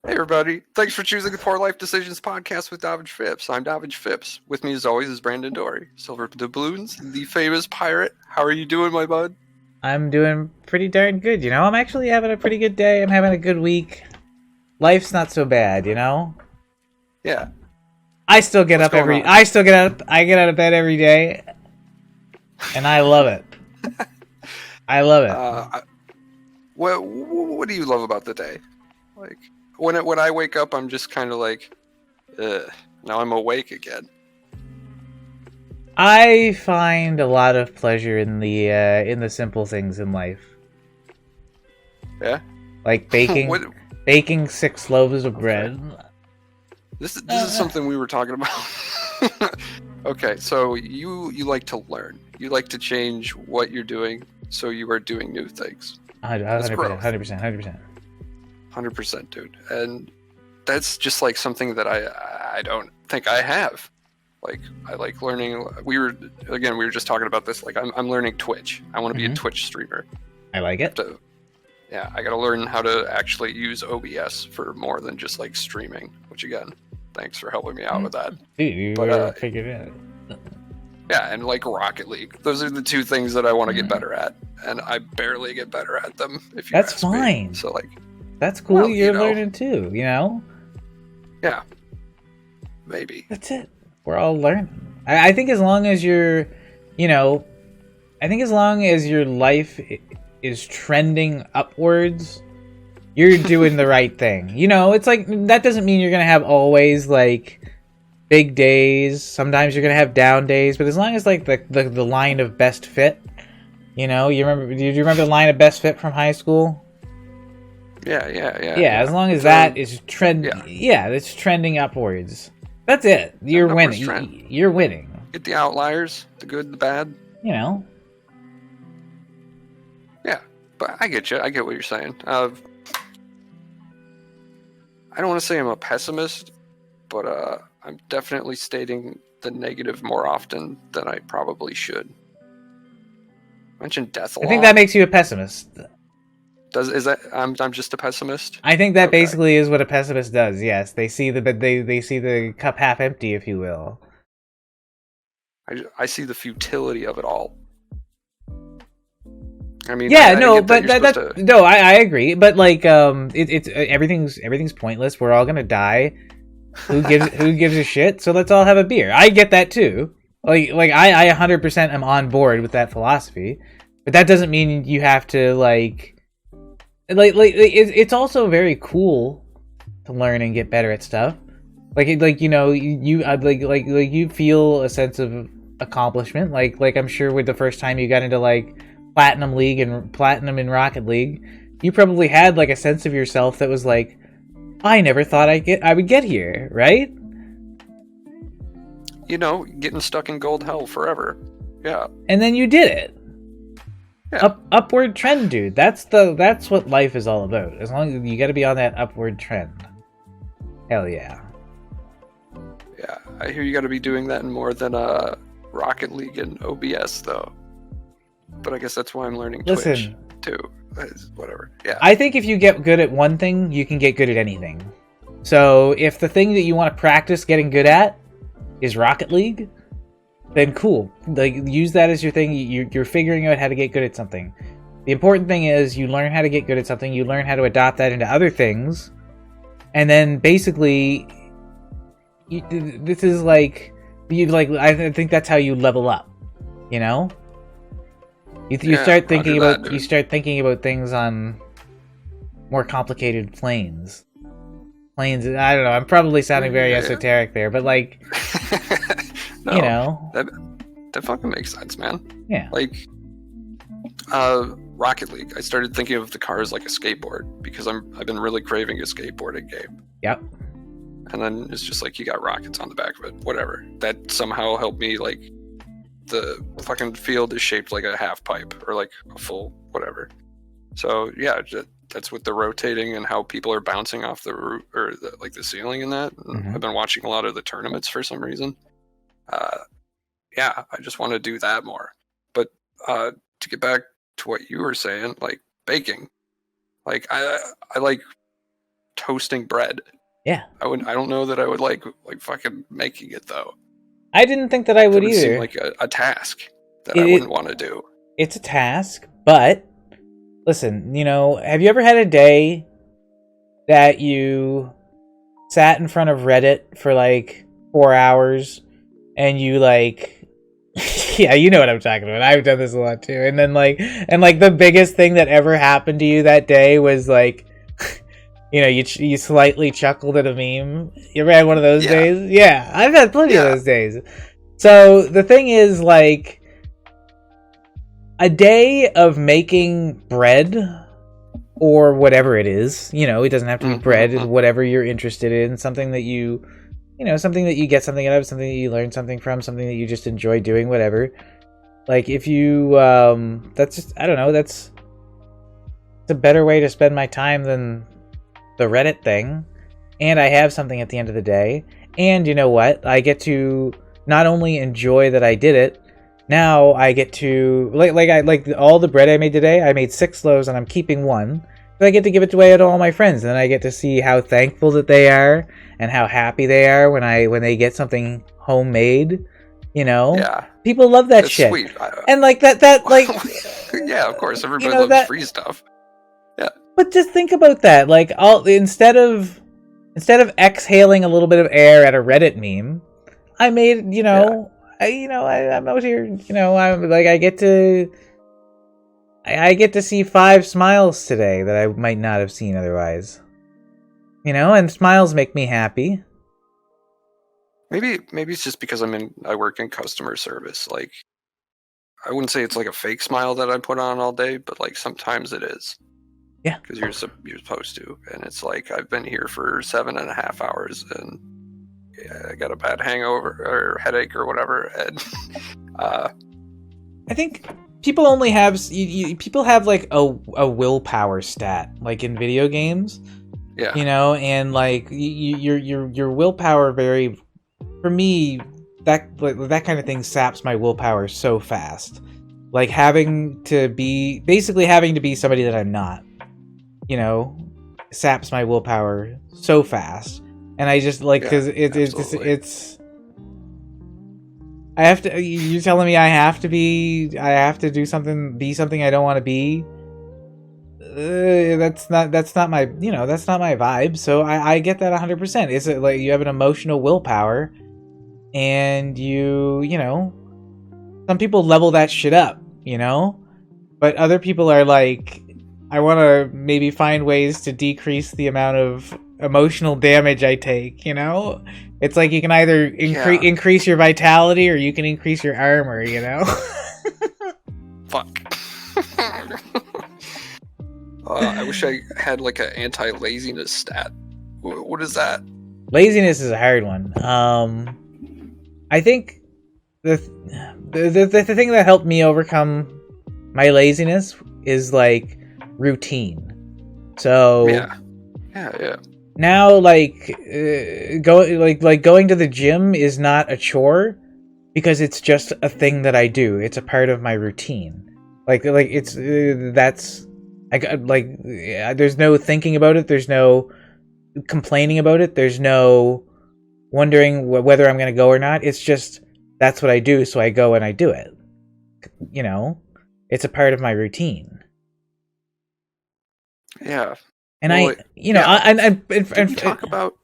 Hey everybody, thanks for choosing the Poor Life Decisions podcast with Davidge Phipps. I'm Davidge Phipps. With me as always is Brandon Dory, Silver Doubloons, the famous pirate. How are you doing, my bud? I'm doing pretty darn good, I'm actually having a pretty good day. I'm having a good week. Life's not so bad. Yeah, I still get what's up going every on? I still get up I get out of bed every day and I love it. I love it. What do you love about the day? Like when I wake up, I'm just kind of like, now I'm awake again. I find a lot of pleasure in the simple things in life. Yeah. Like what? baking 6 loaves of Okay. bread. This is something we were talking about. Okay, so you like to learn. You like to change what you're doing, so you are doing new things. That's 100%, growth. 100%, 100%. 100%, dude. And that's just like something that I don't think I have. Like I like learning. We were just talking about this. Like I'm learning Twitch. I want to be a Twitch streamer. I like it. Yeah, I got to learn how to actually use OBS for more than just like streaming. Which again, thanks for helping me out with that. Dude, you figured it out. Yeah, and like Rocket League. Those are the two things that I want to get better at, and I barely get better at them. If you That's ask fine. me. So like, that's cool. well, You're learning too. Yeah, maybe. That's it. We're all learning. I think as long as you're, I think as long as your life is trending upwards, you're doing the right thing. It's like, that doesn't mean you're going to have always like big days. Sometimes you're going to have down days, but as long as like the line of best fit, do you remember the line of best fit from high school? Yeah. As long as that is it's trending upwards. That's it. You're winning. You're winning. Get the outliers, the good, the bad. Yeah, but I get you. I get what you're saying. I don't want to say I'm a pessimist, but I'm definitely stating the negative more often than I probably should. I mentioned death a lot. I think that makes you a pessimist. I'm just a pessimist? I think that basically is what a pessimist does. Yes, they see the cup half empty, if you will. I see the futility of it all. I mean, yeah, I agree. But like, it's everything's pointless. We're all gonna die. Who gives a shit? So let's all have a beer. I get that too. Like I 100% am on board with that philosophy, but that doesn't mean you have to like it's also very cool to learn and get better at stuff. You feel a sense of accomplishment. Like I'm sure with the first time you got into like Platinum League and Platinum in Rocket League, you probably had like a sense of yourself that was like, I never thought I would get here, right? Getting stuck in gold hell forever. Yeah. And then you did it. Yeah. Upward trend, dude. That's what life is all about. As long as you got to be on that upward trend. Hell yeah. Yeah, I hear you got to be doing that in more than Rocket League and OBS though. But I guess that's why I'm learning Twitch too. Whatever. Yeah. I think if you get good at one thing, you can get good at anything. So if the thing that you want to practice getting good at is Rocket League, then cool. Like, use that as your thing. You're figuring out how to get good at something. The important thing is you learn how to get good at something. You learn how to adopt that into other things, and then basically, this is like you like. I think that's how you level up. You start thinking about things on more complicated planes. I don't know. I'm probably sounding very esoteric there, but like. No, that fucking makes sense, man. Yeah. Like, Rocket League. I started thinking of the car as like a skateboard because I've been really craving a skateboarding game. Yep. And then it's just like you got rockets on the back of it. Whatever. That somehow helped me. Like, the fucking field is shaped like a half pipe or like a full whatever. So yeah, that's with the rotating and how people are bouncing off the roof or the ceiling and that. And I've been watching a lot of the tournaments for some reason. I just want to do that more. But to get back to what you were saying, like baking, like I like toasting bread. Yeah. I don't know that I would like fucking making it though. I didn't think that I would It would either. seem like a task that I wouldn't want to do. It's a task, but listen, have you ever had a day that you sat in front of Reddit for like 4 hours and you like yeah, you know what I'm talking about. I've done this a lot too. And then the biggest thing that ever happened to you that day was like you slightly chuckled at a meme. You ever had one of those days? Yeah, I've had plenty of those days. So the thing is, like, a day of making bread or whatever it is, it doesn't have to be bread, whatever you're interested in, something that something that you get something out of, something that you learn something from, something that you just enjoy doing, whatever. Like, if you, that's just, I don't know, it's a better way to spend my time than the Reddit thing. And I have something at the end of the day. And you know what? I get to not only enjoy that I did it, now I get to, like all the bread I made today, I made 6 loaves and I'm keeping 1. I get to give it away to all my friends, and then I get to see how thankful that they are and how happy they are when they get something homemade. Yeah, people love that shit. Sweet. And like that yeah, of course, everybody loves free stuff. Yeah, but just think about that. Like, instead of exhaling a little bit of air at a Reddit meme, I made I'm out here. I'm like I get to see 5 smiles today that I might not have seen otherwise. And smiles make me happy. Maybe it's just because I work in customer service. Like, I wouldn't say it's like a fake smile that I put on all day, but like sometimes it is. Yeah. Because you're supposed to, and it's like I've been here for 7.5 hours, and I got a bad hangover or headache or whatever, and I think people only have people have like a willpower stat, like in video games. Yeah. And like your willpower for me, that kind of thing saps my willpower so fast. Like having to be somebody that I'm not, saps my willpower so fast. And I just like, because it's I have to. You're telling me I have to do something, be something I don't want to be. That's not my that's not my vibe. So I get that 100%. Is it like you have an emotional willpower, and some people level that shit up, but other people are like, I want to maybe find ways to decrease the amount of emotional damage I take. It's like you can either increase your vitality or you can increase your armor. Fuck. I wish I had like an anti-laziness stat. What is that? Laziness is a hard one. I think the thing that helped me overcome my laziness is like routine. So yeah. Now, going to the gym is not a chore because it's just a thing that I do. It's a part of my routine. There's no thinking about it. There's no complaining about it. There's no wondering whether I'm going to go or not. It's just, that's what I do. So I go and I do it. It's a part of my routine. Yeah. And and talk about.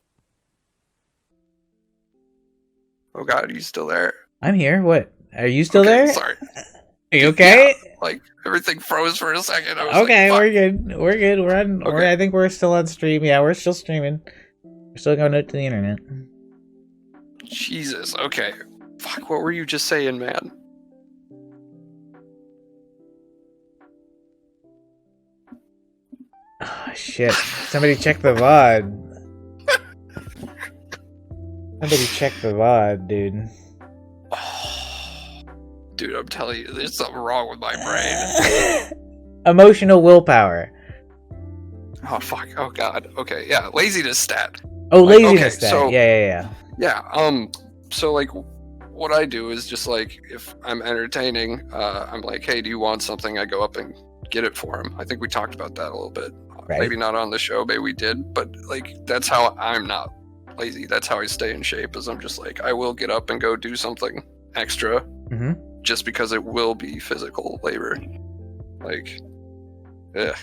Oh God, are you still there? I'm here. What? Are you still there? Sorry. Are you okay? Yeah, like everything froze for a second. Okay, we're good. We're good. We're on. Okay. I think we're still on stream. Yeah, we're still streaming. We're still going out to the internet. Jesus. Okay. Fuck. What were you just saying, man? Oh shit! Somebody check the VOD. Somebody check the VOD, dude. Oh, dude, I'm telling you, there's something wrong with my brain. Emotional willpower. Oh fuck! Oh God. Okay. Yeah. Laziness stat. Oh, laziness stat. So, yeah. Yeah. So like, what I do is just like, if I'm entertaining, I'm like, hey, do you want something? I go up and get it for him. I think we talked about that a little bit Right. Maybe not on the show, maybe we did, but like that's how I'm not lazy. That's how I stay in shape. Is I'm just like I will get up and go do something extra, just because it will be physical labor. Like, I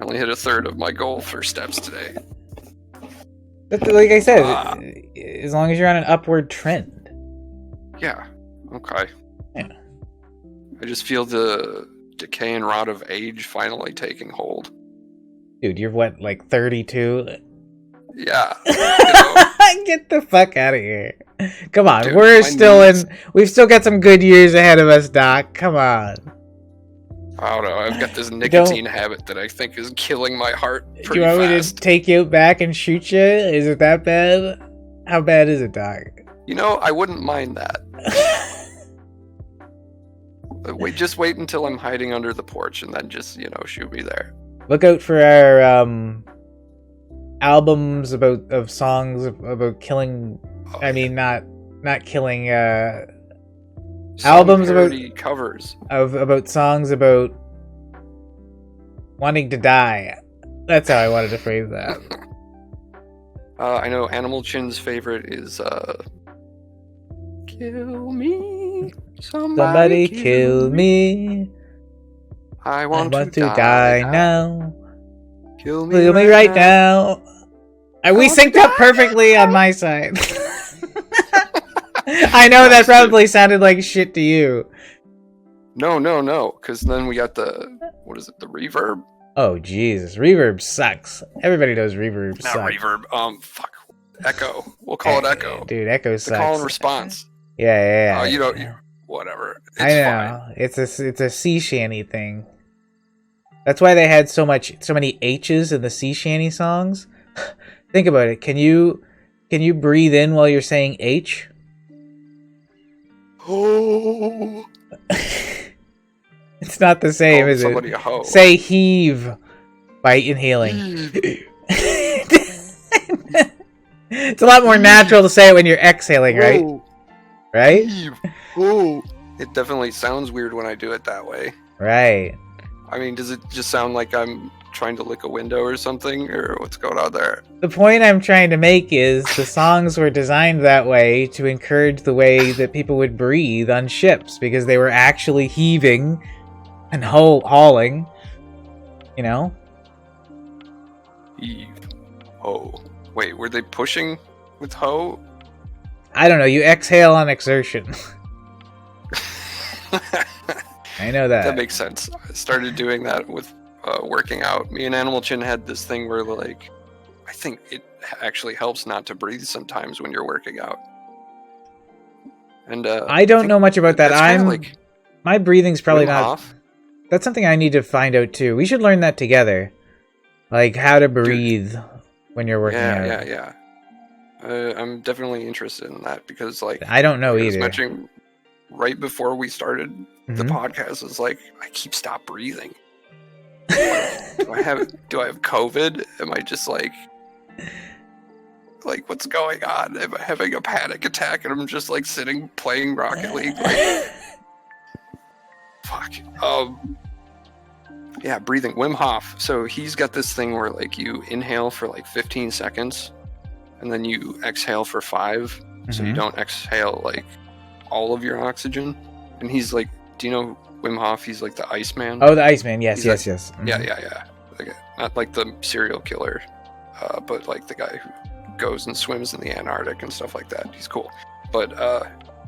only hit a third of my goal for steps today. But like I said, as long as you're on an upward trend. Yeah. Okay. Yeah. I just feel the decay and rot of age finally taking hold. Dude, you're what, like 32? Yeah. Get the fuck out of here. Come on, Dude, we're still we've still got some good years ahead of us, Doc. Come on. I don't know. I've got this nicotine habit that I think is killing my heart pretty fast. Do you want me to take you back and shoot you? Is it that bad? How bad is it, Doc? You know, I wouldn't mind that. Just wait until I'm hiding under the porch and then just, shoot me there. Look out for our albums of songs about killing. I mean, not killing. Albums about covers about songs about wanting to die. That's how I wanted to phrase that. I know Animalchin's favorite is "Kill me, somebody kill me. I want to die now. Kill me right now." We synced up perfectly on my side. I know that probably sounded like shit to you. No, because then we got the reverb? Oh, Jesus. Reverb sucks. Everybody knows reverb sucks. Not reverb, fuck. Echo. We'll call it echo. Dude, echo sucks. The call and response. Yeah. Whatever. It's I know. fine. It's a sea shanty thing. That's why they had so many H's in the sea shanty songs. Think about it. Can you breathe in while you're saying H? Oh. It's not the same, is it? A hoe. Say heave by inhaling. It's a lot more natural to say it when you're exhaling, right? Whoa. Right? Heave. Oh. It definitely sounds weird when I do it that way. Right. I mean, does it just sound like I'm trying to lick a window or something, or what's going on there? The point I'm trying to make is the songs were designed that way to encourage the way that people would breathe on ships, because they were actually heaving and hauling, Heave. Ho. Wait, were they pushing with ho? I don't know, you exhale on exertion. I know that. That makes sense. I started doing that with working out. Me and Animalchin had this thing where, like, I think it actually helps not to breathe sometimes when you're working out. And I don't know much about that. My breathing's probably not. Off. That's something I need to find out too. We should learn that together, like how to breathe when you're working out. Yeah. I'm definitely interested in that because, like, I don't know either. I was mentioning right before we started the podcast, is like I keep stop breathing. Do I have COVID? Am I just like what's going on? Am I having a panic attack and I'm just like sitting playing Rocket League? Like, fuck. Yeah, breathing. Wim Hof. So he's got this thing where like you inhale for like 15 seconds and then you exhale for 5. So you don't exhale like all of your oxygen. And he's like, do you know Wim Hof? He's like the Iceman. Oh, the Iceman. Yes. Yeah. Like, not like the serial killer, but like the guy who goes and swims in the Antarctic and stuff like that. He's cool. But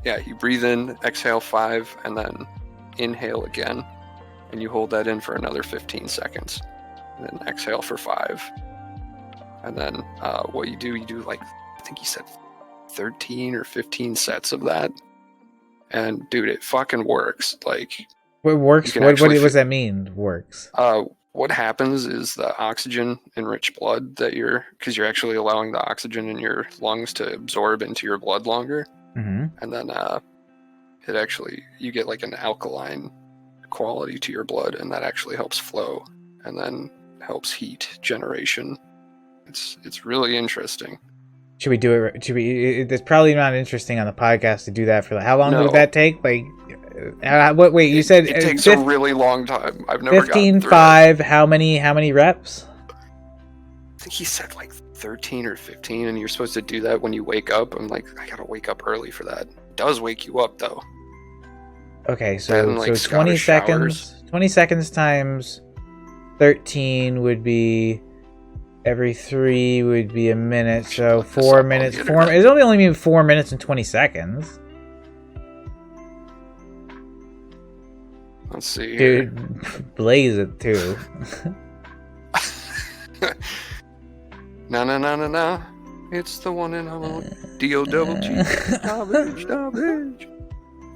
yeah, you breathe in, exhale 5, and then inhale again. And you hold that in for another 15 seconds. And then exhale for 5. And then what you do like, I think he said 13 or 15 sets of that. And dude, it fucking works. Like, what works? What does that mean? Works. What happens is the oxygen enriched blood because you're actually allowing the oxygen in your lungs to absorb into your blood longer. And then you get like an alkaline quality to your blood, and that actually helps flow and then helps heat generation. It's really interesting. Should we do it? It's probably not interesting on the podcast to do that for how long would that take? Like, wait, you said it takes a really long time. I've never 15, gotten through 5. How many reps? think he said like 13 or 15, and you're supposed to do that when you wake up. I'm like, I gotta wake up early for that. It does wake you up though. Okay, so Then, like, 20 Scottish seconds. showers. 20 seconds times 13 would be every 3 would be a minute. So Look this 4 up on minutes. the Four. internet. It's only been 4 minutes and 20 seconds. Let's see here. Dude, blaze it too. Na. It's the one and only D-O-double-G. Garbage.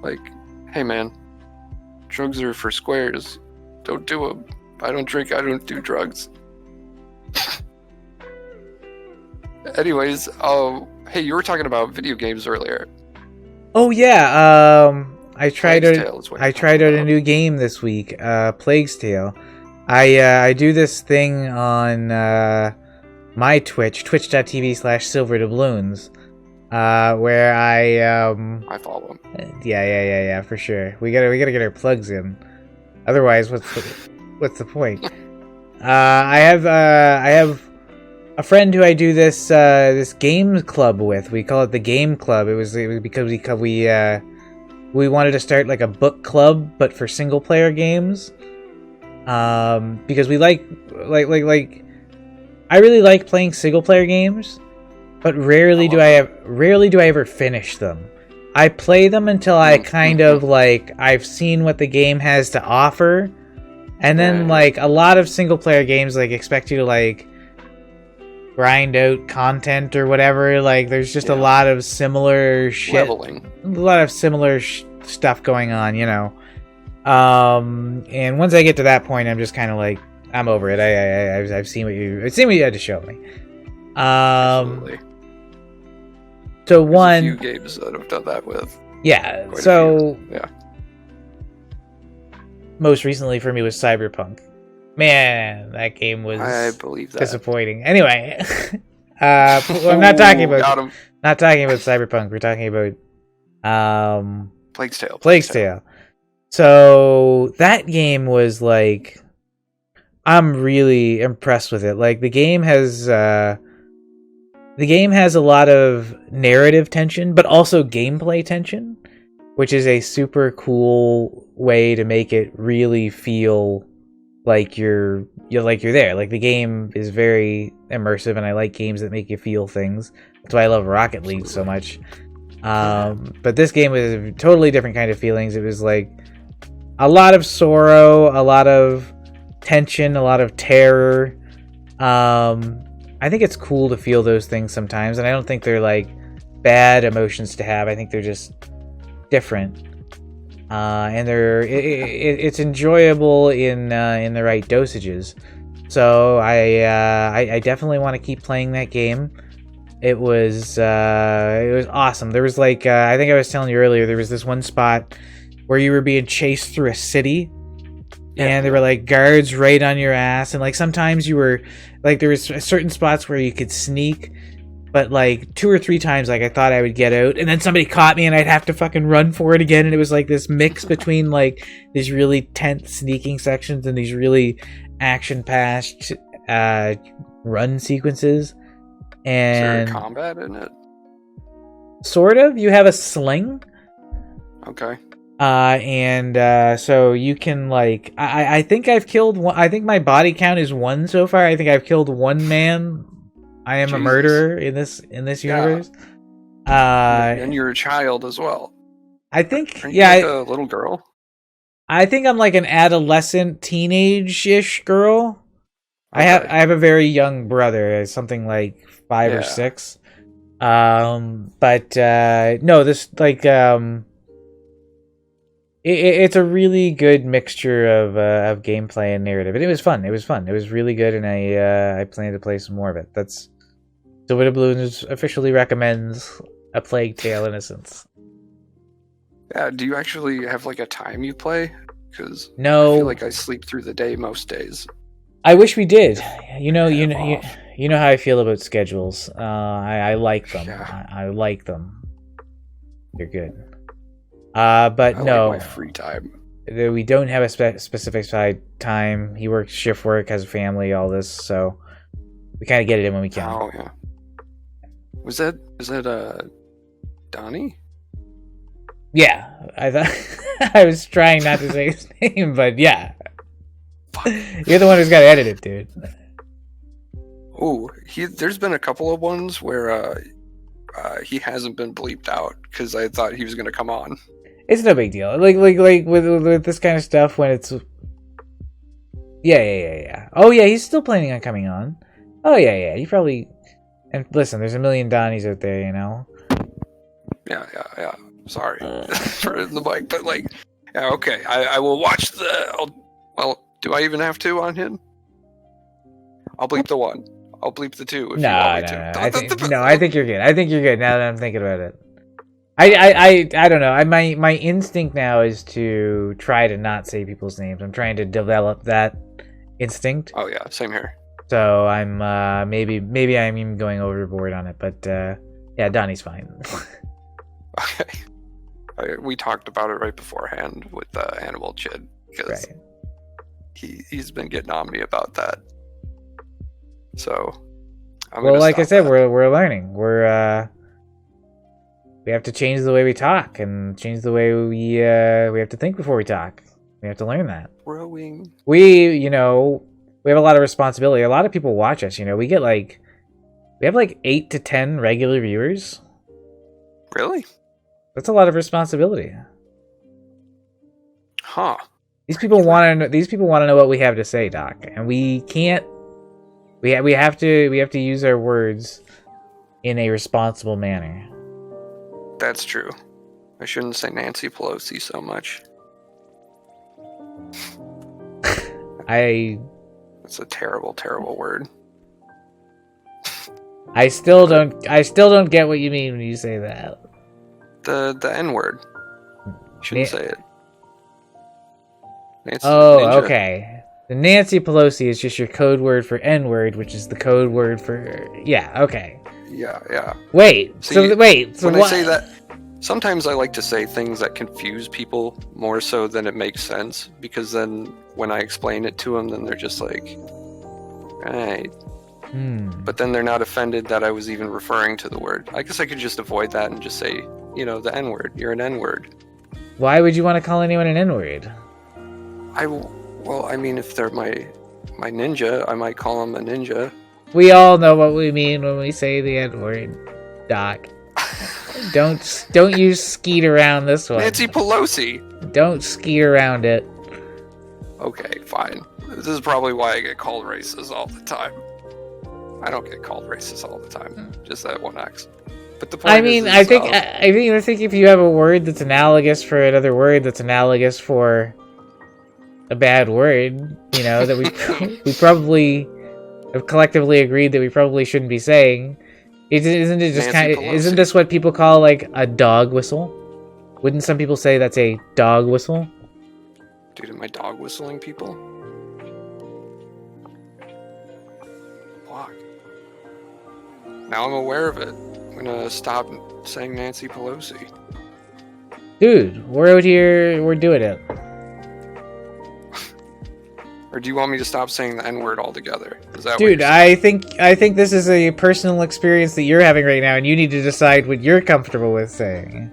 Like, hey man, drugs are for squares. Don't do them. I don't drink, I don't do drugs. Anyways, hey, you were talking about video games earlier. Oh yeah, I tried Plague's out. Tale is what I you're tried talking out a about. new game this week, Plague's Tale. I do this thing on my twitch.tv/silverdoubloons, where I follow him. yeah, for sure. We gotta get our plugs in. Otherwise, what's the point? I have a friend who I do this game club with. We call it the Game Club. It was because we wanted to start like a book club, but for single player games. Because we like I really like playing single player games, but rarely do I ever finish them. I play them until I kind of like I've seen what the game has to offer, and then like a lot of single player games like expect you to like grind out content or whatever. Like there's just a lot of similar shit, Leveling. a lot of similar stuff going on, you know. And once I get to that point, I'm just kind of like, I'm over it. I've seen what you had to show me. Absolutely. So There's one, a few games that I've done that with. yeah. Quite a So few. Yeah. most recently for me was Cyberpunk. Man, that game was I believe that. disappointing. Anyway, I'm not talking Got about him. Cyberpunk. We're talking about Plague's Tale. Plague's Tale. So that game was like, I'm really impressed with it. Like the game has a lot of narrative tension, but also gameplay tension, which is a super cool way to make it really feel like you're there. Like the game is very immersive, and I like games that make you feel things. That's why I love Rocket League so much. But this game was a totally different kind of feelings. It was like a lot of sorrow, a lot of tension, a lot of terror. I think it's cool to feel those things sometimes, and I don't think they're like bad emotions to have. I think they're just different, and it's enjoyable in the right dosages. So I definitely want to keep playing that game. It was awesome. There was like I think I was telling you earlier, there was this one spot where you were being chased through a city, and there were like guards right on your ass, and like sometimes you were like there was certain spots where you could sneak, but like 2 or 3 times like I thought I would get out, and then somebody caught me and I'd have to fucking run for it again, and it was like this mix between like these really tense sneaking sections and these really action-packed run sequences. And is there combat in it? Sort of. You have a sling. Okay. So you can like I think I've killed one. I think my body count is 1 so far. I think I've killed 1 man. I am a murderer in this universe. And you're a child as well. I think Aren't you like a little girl? I think I'm like an adolescent, teenage-ish girl. Okay. I have a very young brother, something like 5 or 6. But no, this like it's a really good mixture of gameplay and narrative, and it was fun. It was really good, and I plan to play some more of it. That's Silver Balloons officially recommends A Plague Tale: Innocence. Yeah. Do you actually have like a time you play? Because No, I feel like I sleep through the day most days. I wish we did. You know how I feel about schedules. I like them. Yeah. I like them. They're good. But I no, like my free time. we don't have a specific side time. He works shift work, has a family, all this. So We kind of get it in when we can. Oh yeah. Is that Donnie? Yeah, I thought I was trying not to say his name, but yeah. Fuck. You're the one who's got to edit it, dude. Oh, there's been a couple of ones where he hasn't been bleeped out because I thought he was gonna come on. It's no big deal. Like with this kind of stuff when it's yeah. Oh yeah, he's still planning on coming on. Oh yeah. You probably and listen. There's a million Donnies out there, you know. Yeah. Sorry for the mic, but like, yeah, okay. I will watch well, do I even have two on him? I'll bleep the one. I'll bleep the two if you want me to. No, I think you're good. I think you're good now that I'm thinking about it. I don't know. My instinct now is to try to not say people's names. I'm trying to develop that instinct. Oh yeah, same here. So I'm maybe I'm even going overboard on it, but yeah, Donnie's fine. Okay. We talked about it right beforehand with Animalchin because he's been getting on me about that. So, well, like I said, we're learning. We have to change the way we talk and change the way we have to think before we talk. We have to learn that. Growing. We have a lot of responsibility. A lot of people watch us. We have 8 to 10 regular viewers. Really? That's a lot of responsibility. Huh. These people want to know what we have to say, Doc, and we can't. We have to use our words in a responsible manner. That's true. I shouldn't say Nancy Pelosi so much. That's a terrible, terrible word. I still don't get what you mean when you say that. The N word. Shouldn't say it. Nancy Ninja. Okay. The Nancy Pelosi is just your code word for N word, which is the code word for okay. Yeah. Wait. See, so when what? I say that, sometimes I like to say things that confuse people more so than it makes sense, because then when I explain it to them, then they're just like, right. But then they're not offended that I was even referring to the word. I guess I could just avoid that and just say, the N word. You're an N word. Why would you want to call anyone an N word? Well, I mean, if they're my ninja, I might call them a ninja. We all know what we mean when we say the N word, Doc. Don't you skeet around this one. Nancy Pelosi. Don't skeet around it. Okay, fine. This is probably why I get called racist all the time. I don't get called racist all the time. Just that one X. But the point I think if you have a word that's analogous for another word that's analogous for a bad word, that we probably have collectively agreed that we probably shouldn't be saying. Isn't it just isn't this what people call a dog whistle? Wouldn't some people say that's a dog whistle? Dude, am I dog whistling people? Fuck. Now I'm aware of it. I'm gonna stop saying Nancy Pelosi. Dude, we're out here, we're doing it. Or do you want me to stop saying the N-word altogether? Is that Dude, I think this is a personal experience that you're having right now, and you need to decide what you're comfortable with saying.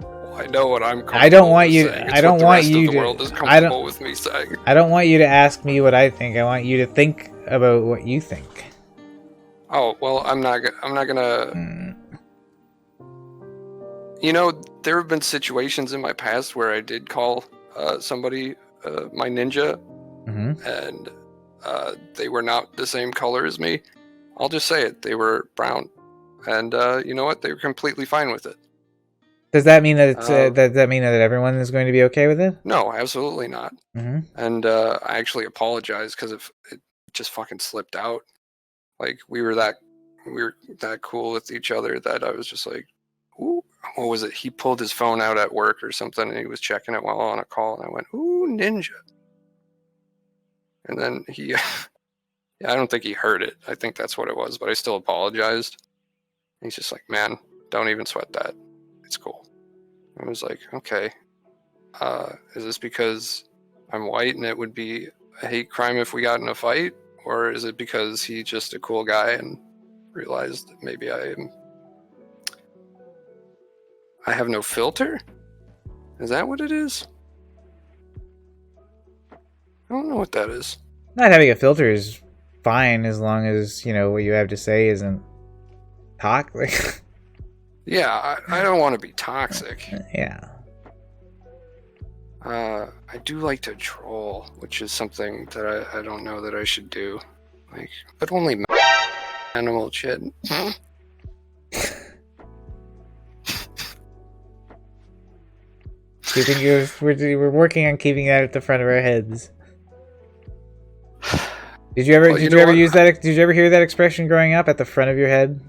Well, I know what I'm comfortable I don't want with you. saying. I don't want you the to. world is comfortable with me saying. I don't want you to ask me what I think. I want you to think about what you think. Oh well, I'm not gonna. There have been situations in my past where I did call somebody my ninja, and they were not the same color as me. I'll just say it; they were brown, and you know what? They were completely fine with it. Does that mean that it's does that mean that everyone is going to be okay with it? No, absolutely not. And I actually apologize because it just fucking slipped out. Like we were that cool with each other that I was just like, ooh, what was it? He pulled his phone out at work or something and he was checking it while on a call and I went, ooh, ninja. And then he, I don't think he heard it. I think that's what it was, but I still apologized. And he's just like, man, don't even sweat that. It's cool. And I was like, okay, is this because I'm white and it would be a hate crime if we got in a fight? or is it because he's just a cool guy and realized that maybe I have no filter? Is that what it is? I don't know what that is. Not having a filter is fine as long as, you know, what you have to say isn't toxic. Yeah, I don't want to be toxic. Yeah. I do like to troll, which is something that I don't know that I should do. Like, but only Animalchin. We're working on keeping that at the front of our heads. Did you ever use that? Did you ever hear that expression growing up, at the front of your head?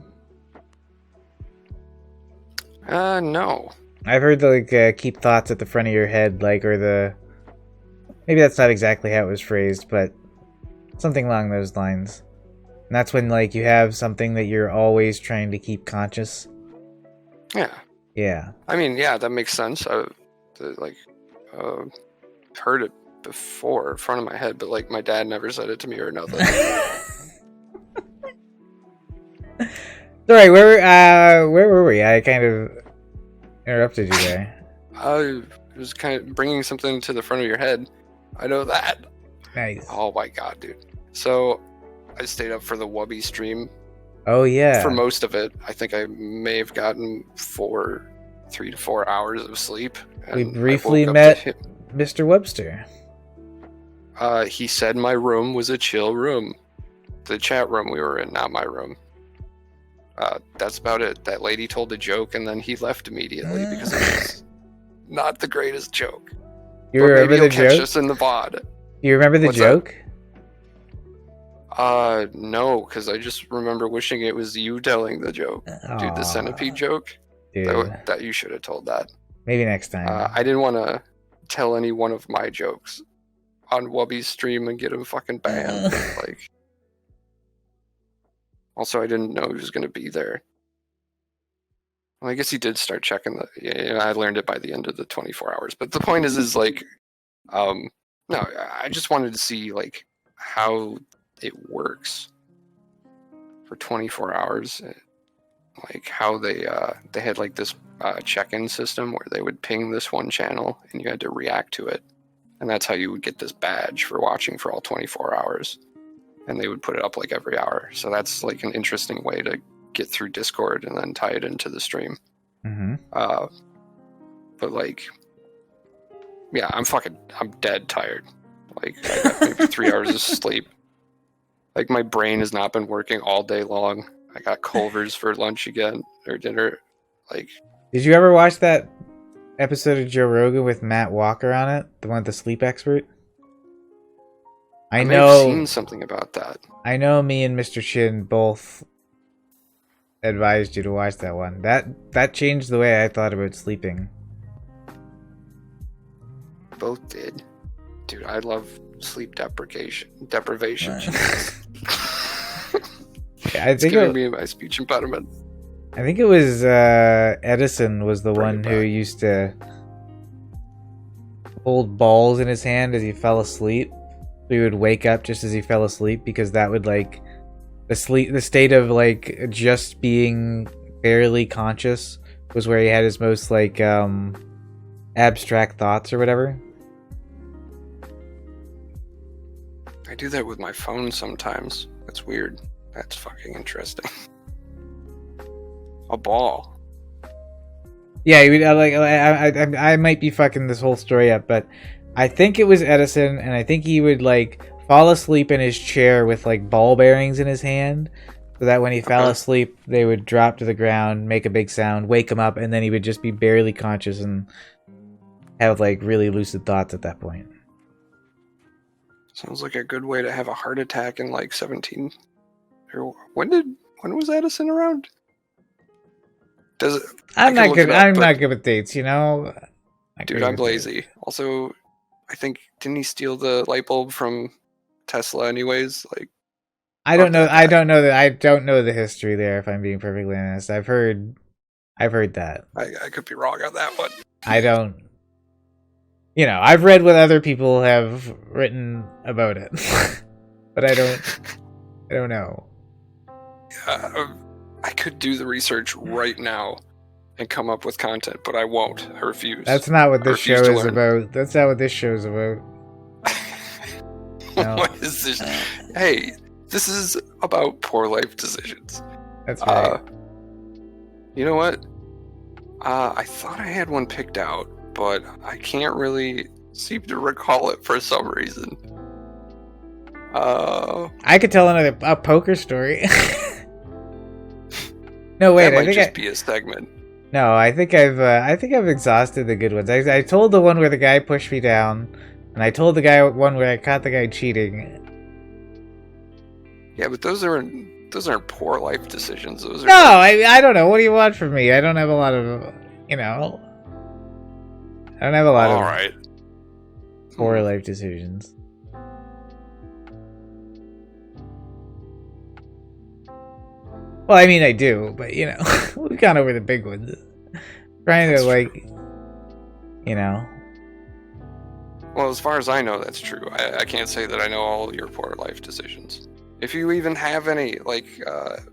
No. I've heard keep thoughts at the front of your head, maybe that's not exactly how it was phrased, but something along those lines. And that's when you have something that you're always trying to keep conscious. Yeah. Yeah. I mean, yeah, that makes sense. I've heard it before in front of my head, but my dad never said it to me or nothing. Sorry, where were we? I kind of interrupted you there. I was kind of bringing something to the front of your head. I know that. Nice. Oh my god, dude. So I stayed up for the Wubby stream. Oh yeah. For most of it, I think I may have gotten 3 to 4 hours of sleep. We briefly met Mr. Webster. He said my room was a chill room. The chat room we were in, not my room. That's about it. That lady told a joke and then he left immediately because it was not the greatest joke. You remember the joke? Catch us in the VOD. You remember the joke? No, because I just remember wishing it was you telling the joke. Aww. Dude, the centipede joke? Dude. That you should have told that. Maybe next time. I didn't want to tell any one of my jokes on Wubby's stream and get him fucking banned. Also, I didn't know he was going to be there. Well, I guess he did start checking I learned it by the end of the 24 hours. But the point is no, I just wanted to see, how it works for 24 hours. How they had, this check-in system where they would ping this one channel and you had to react to it. And that's how you would get this badge for watching for all 24 hours. And they would put it up every hour. So that's an interesting way to get through Discord and then tie it into the stream. Mm-hmm. But yeah, I'm dead tired. I got maybe 3 hours of sleep. My brain has not been working all day long. I got Culver's for lunch again, or dinner. Did you ever watch that episode of Joe Rogan with Matt Walker on it? The one with the sleep expert? I may have seen something about that. I know me and Mr. Chin both advised you to watch that one. That changed the way I thought about sleeping. Both did. Dude, I love sleep deprivation. Yeah, it's giving me my speech impediment. I think it was Edison was the one who used to hold balls in his hand as he fell asleep. He would wake up just as he fell asleep because that would the state of just being barely conscious was where he had his most abstract thoughts or whatever. I do that with my phone sometimes. That's weird. That's fucking interesting. A ball. Yeah, I might be fucking this whole story up, but I think it was Edison, and I think he would fall asleep in his chair with ball bearings in his hand, so that when he fell asleep, they would drop to the ground, make a big sound, wake him up, and then he would just be barely conscious and have really lucid thoughts at that point. Sounds like a good way to have a heart attack in 17. When was Edison around? Does it? I'm not good. I'm not good with dates, you know. Dude, I'm lazy. Also, I think didn't he steal the light bulb from Tesla? Anyways, I don't know. I don't know that. I don't know the history there. If I'm being perfectly honest, I've heard that. I could be wrong on that one. I don't. I've read what other people have written about it. but I don't know. I could do the research right now and come up with content, but I won't. I refuse. That's not what I this show refuse to is learn. about. That's not what this show's about. No. What is this? Hey, this is about poor life decisions. That's right. You know what? I thought I had one picked out, but I can't really seem to recall it for some reason. I could tell a poker story. No, wait. That might I think just be a segment. No, I think I've exhausted the good ones. I told the one where the guy pushed me down, and I told the guy one where I caught the guy cheating. Yeah, but those aren't poor life decisions. Those are No, I don't know. What do you want from me? I don't have a lot of, I don't have a lot all of right. poor life decisions. Well, I mean, I do, but we've gone over the big ones. Trying That's to true. Well, as far as I know, that's true. I can't say that I know all your poor life decisions. If you even have any, like,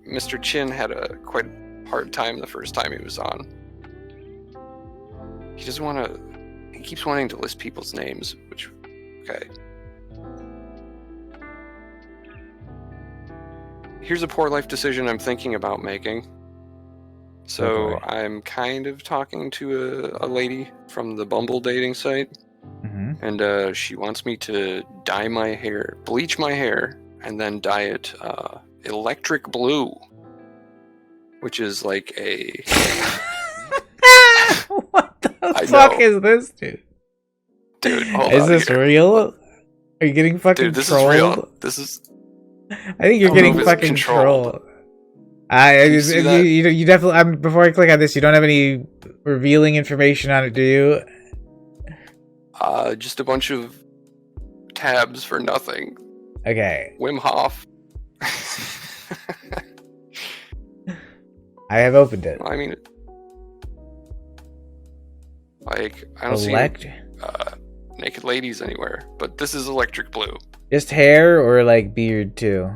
Mr. Chin had a quite hard time the first time he was on. He keeps wanting to list people's names, which, okay. Here's a poor life decision I'm thinking about making. So I'm kind of talking to a lady from the Bumble dating site. Mm-hmm. And she wants me to dye my hair, bleach my hair, and then dye it electric blue, which is like a... What the fuck is this, dude? Dude, hold on. Is this real? Are you getting fucking Dude, this trolled? is real. This is... I think you're getting fucking trolled. You definitely. Before I click on this, you don't have any revealing information on it, do you? Just a bunch of tabs for nothing. Okay. Wim Hof. I have opened it. I mean, like, I don't see naked ladies anywhere, but this is electric blue. Just hair or like beard too?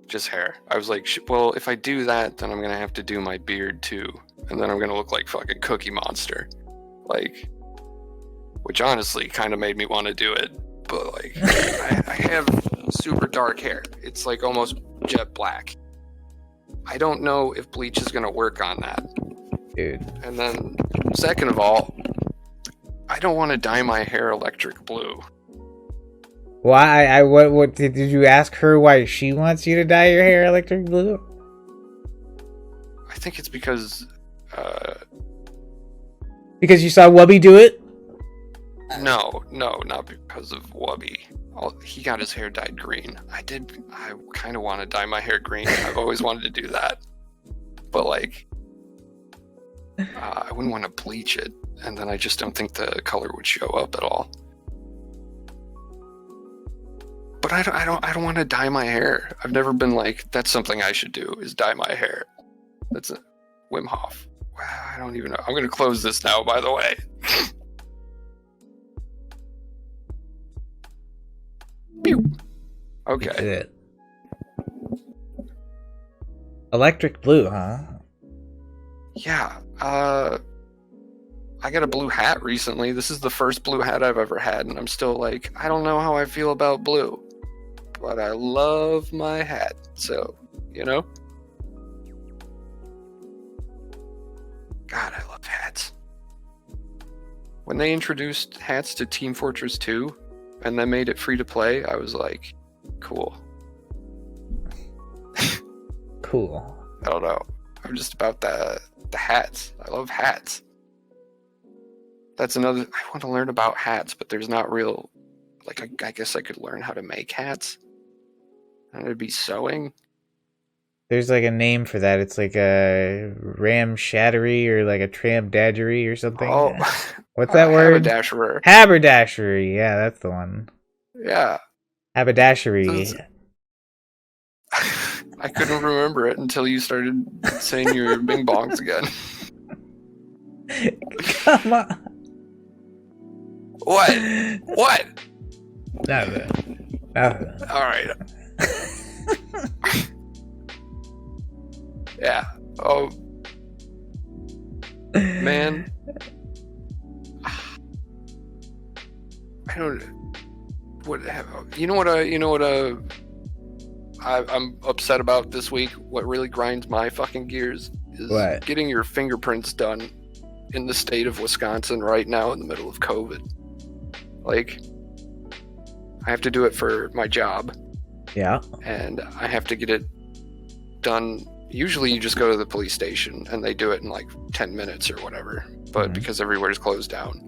Just hair. I was like, well, if I do that, then I'm gonna have to do my beard too, and then I'm gonna look like fucking Cookie Monster, like, which honestly kind of made me want to do it. But like, I have super dark hair. It's like almost jet black. I don't know if bleach is gonna work on that, dude. And then, second of all, I don't want to dye my hair electric blue. Why? What did you ask her why she wants you to dye your hair electric blue? I think it's because you saw Wubby do it? No, not because of Wubby. He got his hair dyed green. I kind of want to dye my hair green. I've always wanted to do that. But like, I wouldn't want to bleach it, and then I just don't think the color would show up at all. But I don't want to dye my hair. I've never been like, that's something I should do, is dye my hair. That's a Wim Hof. I don't even know. I'm going to close this now, by the way. Pew. Okay. That's it. Electric blue, huh? Yeah. I got a blue hat recently. This is the first blue hat I've ever had, and I'm still like, I don't know how I feel about blue. But I love my hat, so, God, I love hats. When they introduced hats to Team Fortress 2, and then made it free to play, I was like, cool. Cool. I don't know. I'm just about the hats. I love hats. That's another... I want to learn about hats, but there's not real... Like, I guess I could learn how to make hats. And it'd be sewing. There's like a name for that. It's like a ramshattery or like a tramdadgery or something. Oh, what's that word? Haberdashery. Haberdashery. Yeah, that's the one. Yeah. Haberdashery. I couldn't remember it until you started saying your bing bongs again. Come on. What? Nothing. All right. Yeah. Oh, man. I don't. What? I'm upset about this week. What really grinds my fucking gears is What? getting your fingerprints done in the state of Wisconsin right now in the middle of COVID. Like, I have to do it for my job. Yeah. And I have to get it done. Usually you just go to the police station and they do it in like 10 minutes or whatever. But because everywhere's closed down,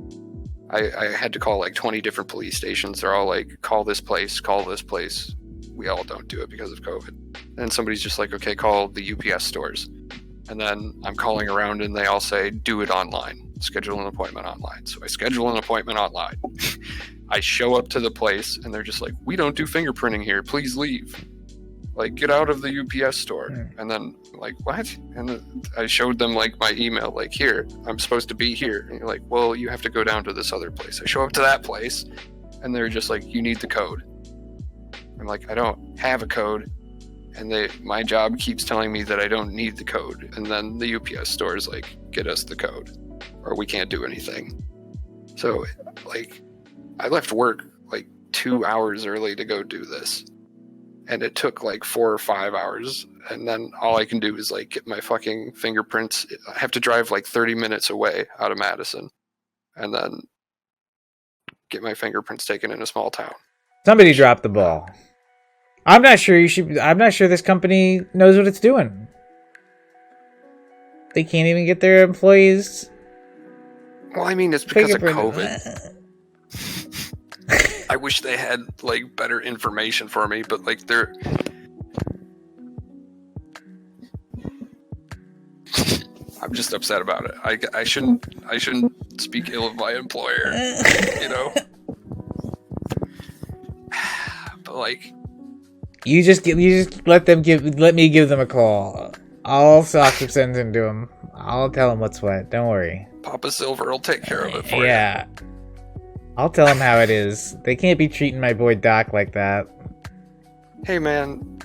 I had to call like 20 different police stations. They're all like, call this place, call this place. We all don't do it because of COVID. And somebody's just like, okay, call the UPS stores. And then I'm calling around and they all say, do it online. Schedule an appointment online. So I schedule an appointment online. I show up to the place and they're just like, we don't do fingerprinting here. Please leave. Like, get out of the UPS store. And then like, what? And I showed them like my email, like, here, I'm supposed to be here. And you're like, well, you have to go down to this other place. I show up to that place and they're just like, you need the code. I'm like, I don't have a code. And my job keeps telling me that I don't need the code. And then the UPS store is like, get us the code or we can't do anything. So like, I left work like 2 hours early to go do this. And it took like 4 or 5 hours. And then all I can do is like get my fucking fingerprints. I have to drive like 30 minutes away out of Madison and then get my fingerprints taken in a small town. Somebody dropped the ball. I'm not sure this company knows what it's doing. They can't even get their employees. Well, I mean, it's because of COVID. I wish they had like better information for me, but like they're. I'm just upset about it. I shouldn't speak ill of my employer, you know. But like. You just let me give them a call. I'll sock some sense into them. I'll tell them what's what. Don't worry. Papa Silver will take care of it for you. Yeah. I'll tell them how it is. They can't be treating my boy Doc like that. Hey man,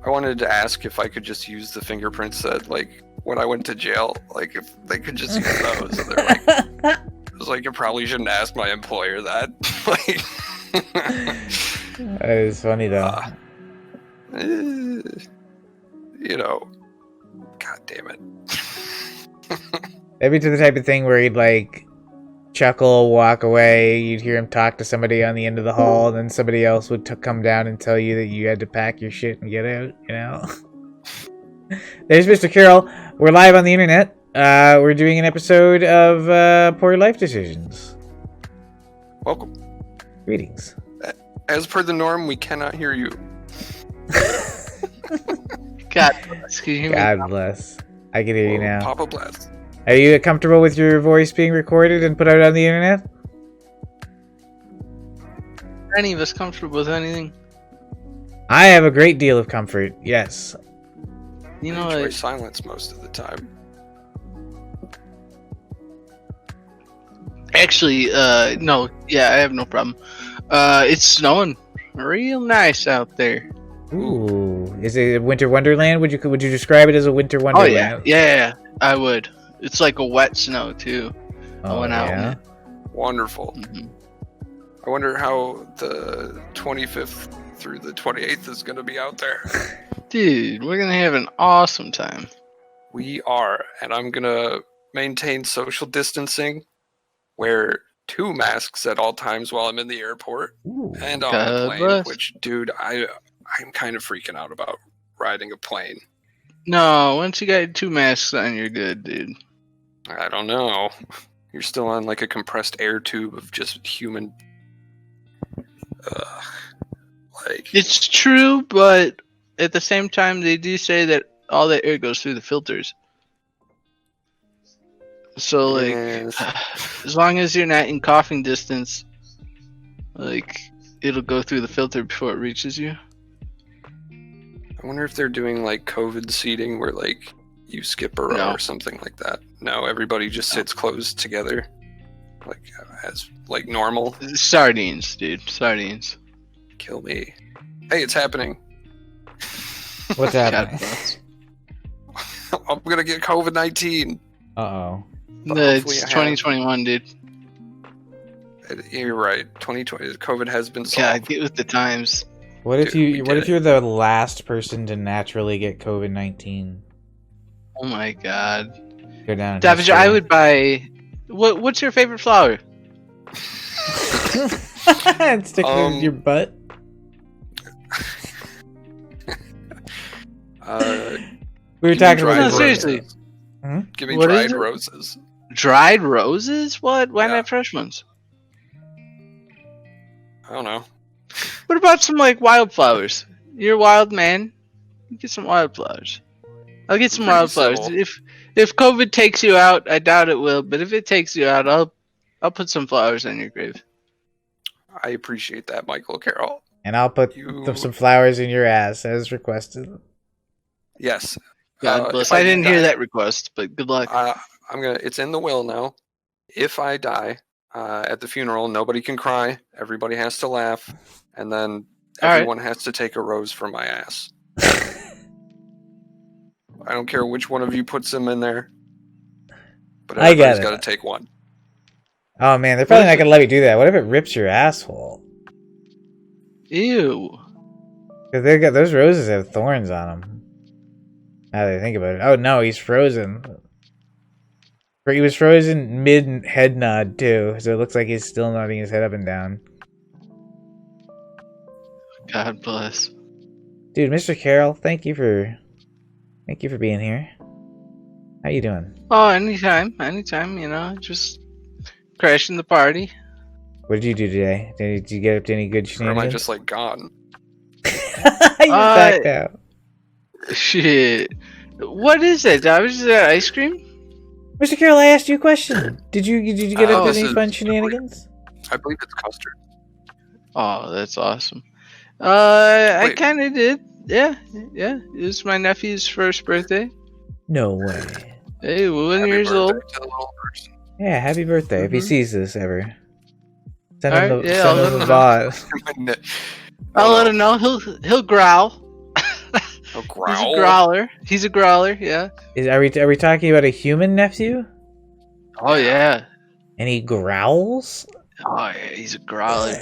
I wanted to ask if I could just use the fingerprints that, like, when I went to jail, like, if they could just use those. And they're like, I was like, you probably shouldn't ask my employer that. Like, that is funny though. You know, god damn it. Maybe to the type of thing where he'd like chuckle, walk away, you'd hear him talk to somebody on the end of the hall, and then somebody else would come down and tell you that you had to pack your shit and get out, you know? There's Mr. Carroll. We're live on the internet. We're doing an episode of Poor Life Decisions. Welcome. Greetings. As per the norm, we cannot hear you. God bless. Can you hear me? God bless. I can hear you now. Papa bless. Are you comfortable with your voice being recorded and put out on the internet? Are any of us comfortable with anything? I have a great deal of comfort, yes. You know, I enjoy silence most of the time. Actually, no. Yeah, I have no problem. It's snowing real nice out there. Ooh, is it a winter wonderland? Would you describe it as a winter wonderland? Oh yeah, I would. It's like a wet snow too. I went out. Yeah? Wonderful. Mm-hmm. I wonder how the 25th through the 28th is going to be out there. Dude, we're gonna have an awesome time. We are, and I'm going to maintain social distancing, wear 2 masks at all times while I'm in the airport and on the plane, bless. which, dude, I'm kind of freaking out about riding a plane. No, once you got 2 masks on, you're good, dude. I don't know. You're still on like a compressed air tube of just human. Like, It's true, but at the same time, they do say that all that air goes through the filters. So, like, yes. as long as you're not in coughing distance, like, it'll go through the filter before it reaches you. I wonder if they're doing like COVID seating where like you skip a row No. or something like that. No, everybody just sits close together, like as like normal. Sardines, dude. Sardines. Kill me. Hey, it's happening. What's God happening? bless. I'm gonna get COVID-19. Uh-oh. But No, hopefully it's I have. 2021, dude. You're right. 2020. COVID has been God, solved. get with the times. What if Dude, we what did if you're the last person to naturally get COVID-19? Oh my god. Go down in David, history. I would buy. What's your favorite flower? And stick it in your butt. We were talking about No, roses. seriously. Give me What is dried it? roses. Dried roses? What? Why Yeah. not fresh ones? I don't know. What about some like wildflowers? You're a wild man. Get some wildflowers. I'll get some Pretty wildflowers. civil. If COVID takes you out, I doubt it will. But if it takes you out, I'll put some flowers on your grave. I appreciate that, Michael Carroll. And I'll put You- some flowers in your ass as requested. Yes. God bless. if I didn't hear die- that request, but good luck. I'm gonna. It's in the will now. If I die at the funeral, nobody can cry. Everybody has to laugh, and then All right. everyone has to take a rose from my ass. I don't care which one of you puts them in there, but I get everybody's it. got to take one. Oh man, they're probably not gonna let me do that. What if it rips your asshole? Ew. Because they got those roses have thorns on them. Now that I think about it. Oh no, he's frozen. Or he was frozen mid head nod too, so it looks like he's still nodding his head up and down. God bless. Dude, Mr. Carroll, thank you for being here. How you doing? Oh, anytime. You know, just crashing the party. What did you do today? Did you get up to any good Or am I shenanigans? just like gone? You backed out. Shit. What is that? Is that ice cream? Mr. Carroll, I asked you a question. Did you get up Oh, to any so- fun shenanigans? I believe it's custard. Oh, that's awesome. I Wait. kind of did. Yeah. It was my nephew's first birthday. No way. Hey, 1 Happy years birthday old. to the little person. Yeah, happy birthday if he Mhm. sees this ever. Send Alright, him the, yeah, send I'll him let the him bot. I'll let him know. He'll growl. Oh, He's growl. a growler. He's a growler. Yeah. Are we talking about a human nephew? Oh yeah. And he growls? Oh yeah. He's a growler.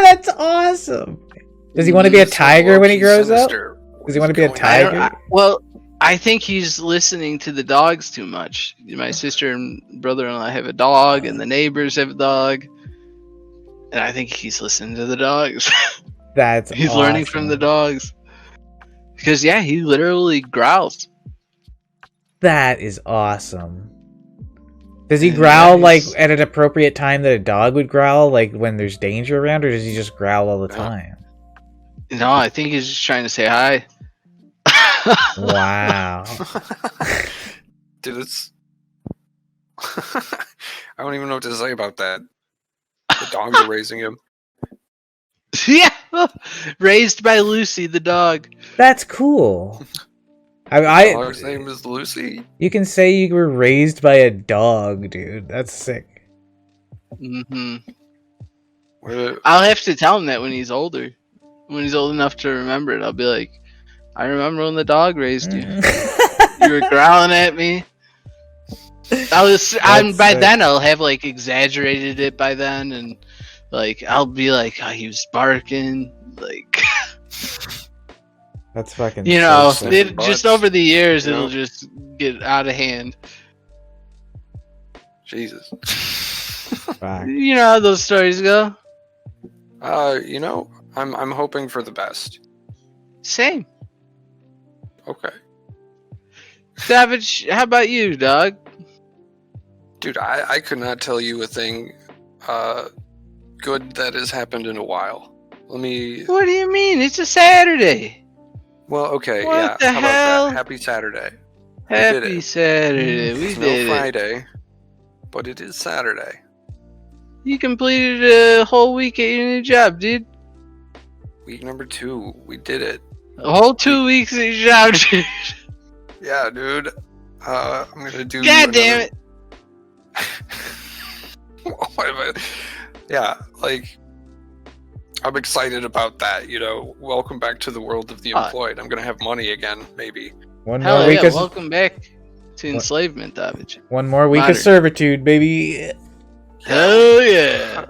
That's awesome. Does he want to be a tiger when he grows up? Does he want to be a tiger? I think he's listening to the dogs too much. My sister and brother-in-law have a dog, and the neighbors have a dog, and I think he's listening to the dogs. That's He's awesome. learning from the dogs. Because yeah, he literally growls. That is awesome. Does he And growl like he's- at an appropriate time that a dog would growl, like when there's danger around, or does he just growl all the Yeah. time? No, I think he's just trying to say hi. Wow. Dude, it's. I don't even know what to say about that. The dogs are raising him. Yeah, raised by Lucy the dog. That's cool. The dog's name is Lucy. You can say you were raised by a dog, dude. That's sick. Hmm What- I'll have to tell him that when he's older. When he's old enough to remember it, I'll be like, I remember when the dog raised you. You were growling at me. By sick. then I'll have like exaggerated it by then, and like I'll be like, oh, he was barking, like That's fucking. you know, so sick. it, just over the years you know? it'll just get out of hand. Jesus. Fuck. You know how those stories go. You know, I'm hoping for the best. Same. Okay. Savage, how about you, dog? Dude, I could not tell you a thing good that has happened in a while. Let me. What do you mean? It's a Saturday. Well, okay, What yeah. the How hell? about that? Happy Saturday. We did Happy it. Saturday. We It's did no it. Friday, but it is Saturday. You completed a whole week at your new job, dude. Week number 2. We did it. A whole 2 weeks at your job, dude. Yeah, dude. I'm gonna do. God damn it. What am I- Yeah, like I'm excited about that. Welcome back to the world of the employed. I'm gonna have money again, maybe. One Hell more week yeah! of Welcome back to enslavement, David. one more week of Modern. servitude, baby. Hell yeah!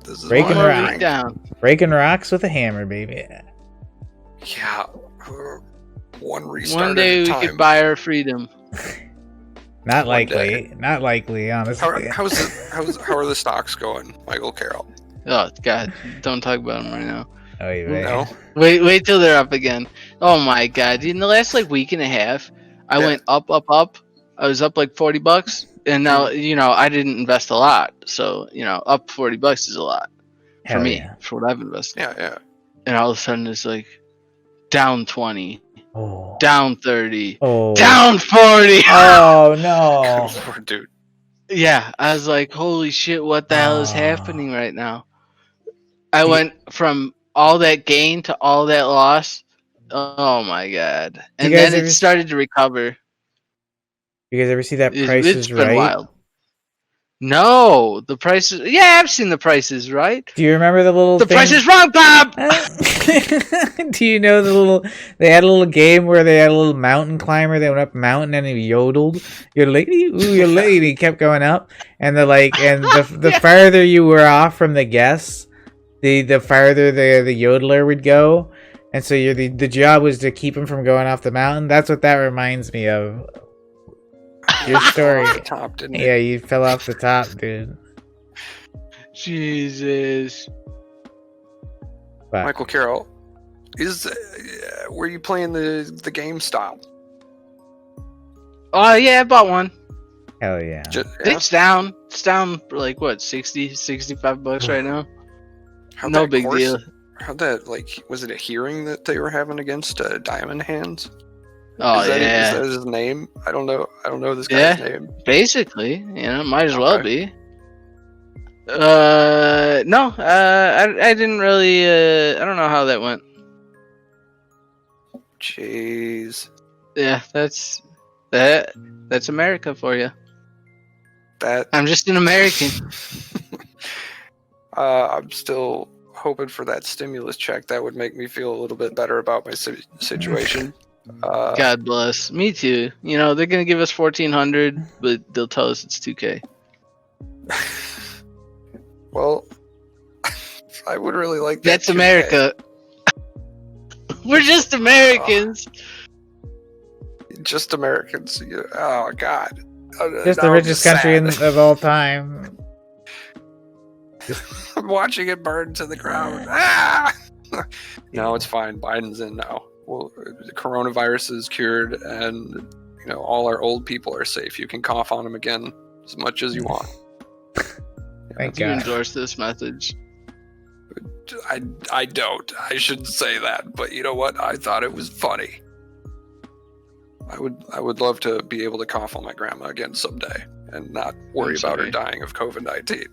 This is Breaking One more rock. week down. Breaking rocks with a hammer, baby. Yeah. One restart One day at a we time. could buy our freedom. Not One likely. Not likely, honestly. How are the stocks going, Michael Carroll? Oh God! Don't talk about them right now. Oh, you bet. No. Wait till they're up again. Oh my God! In the last week and a half, I went up. I was up like $40, and now I didn't invest a lot, so up $40 is a lot for Hell me yeah. for what I've invested. Yeah. And all of a sudden it's like down 20, Oh. down 30, Oh. down 40. Oh no. Dude. Yeah, I was like, holy shit, what the hell is happening right now? I went from all that gain to all that loss. Oh my God. And You guys then it ever- started to recover. You guys ever see that Price It's is been Right? wild. No, the prices. Yeah, I've seen the prices, right? Do you remember the little The thing? price is wrong, Bob! Do you know they had a little game where they had a little mountain climber that went up a mountain and he yodeled. Your lady, ooh, your lady. He kept going up. And the farther you were off from the guests, the farther the yodeler would go. And so the job was to keep him from going off the mountain. That's what that reminds me of. Your story. Off the top, didn't it? Yeah, you fell off the top, dude. Jesus. But Michael Carroll, were you playing the GameStop? Oh, yeah, I bought one. hell yeah. It's down. It's down for like, what, $65 right now? How'd No that big course- deal. How'd that, was it a hearing that they were having against Diamond Hands? Oh, Is that yeah. his name? I don't know this guy's name. Basically, might as well be. No, I didn't really, I don't know how that went. Jeez. Yeah, that's America for you. That I'm just an American. I'm still hoping for that stimulus check. That would make me feel a little bit better about my situation. God bless. Me too. They're gonna give us $1,400, but they'll tell us it's $2,000. Well, I would really like that. That's 2K. America. We're just Americans. Just Americans. Oh God. Just Now the I'm richest country sad. of all time. I'm watching it burn to the ground. Ah! No, it's fine. Biden's in now. Well, the coronavirus is cured, and all our old people are safe. You can cough on them again as much as you want. Thank You God. endorse this message. I don't. I shouldn't say that, but you know what? I thought it was funny. I would love to be able to cough on my grandma again someday and not worry about her dying of COVID-19.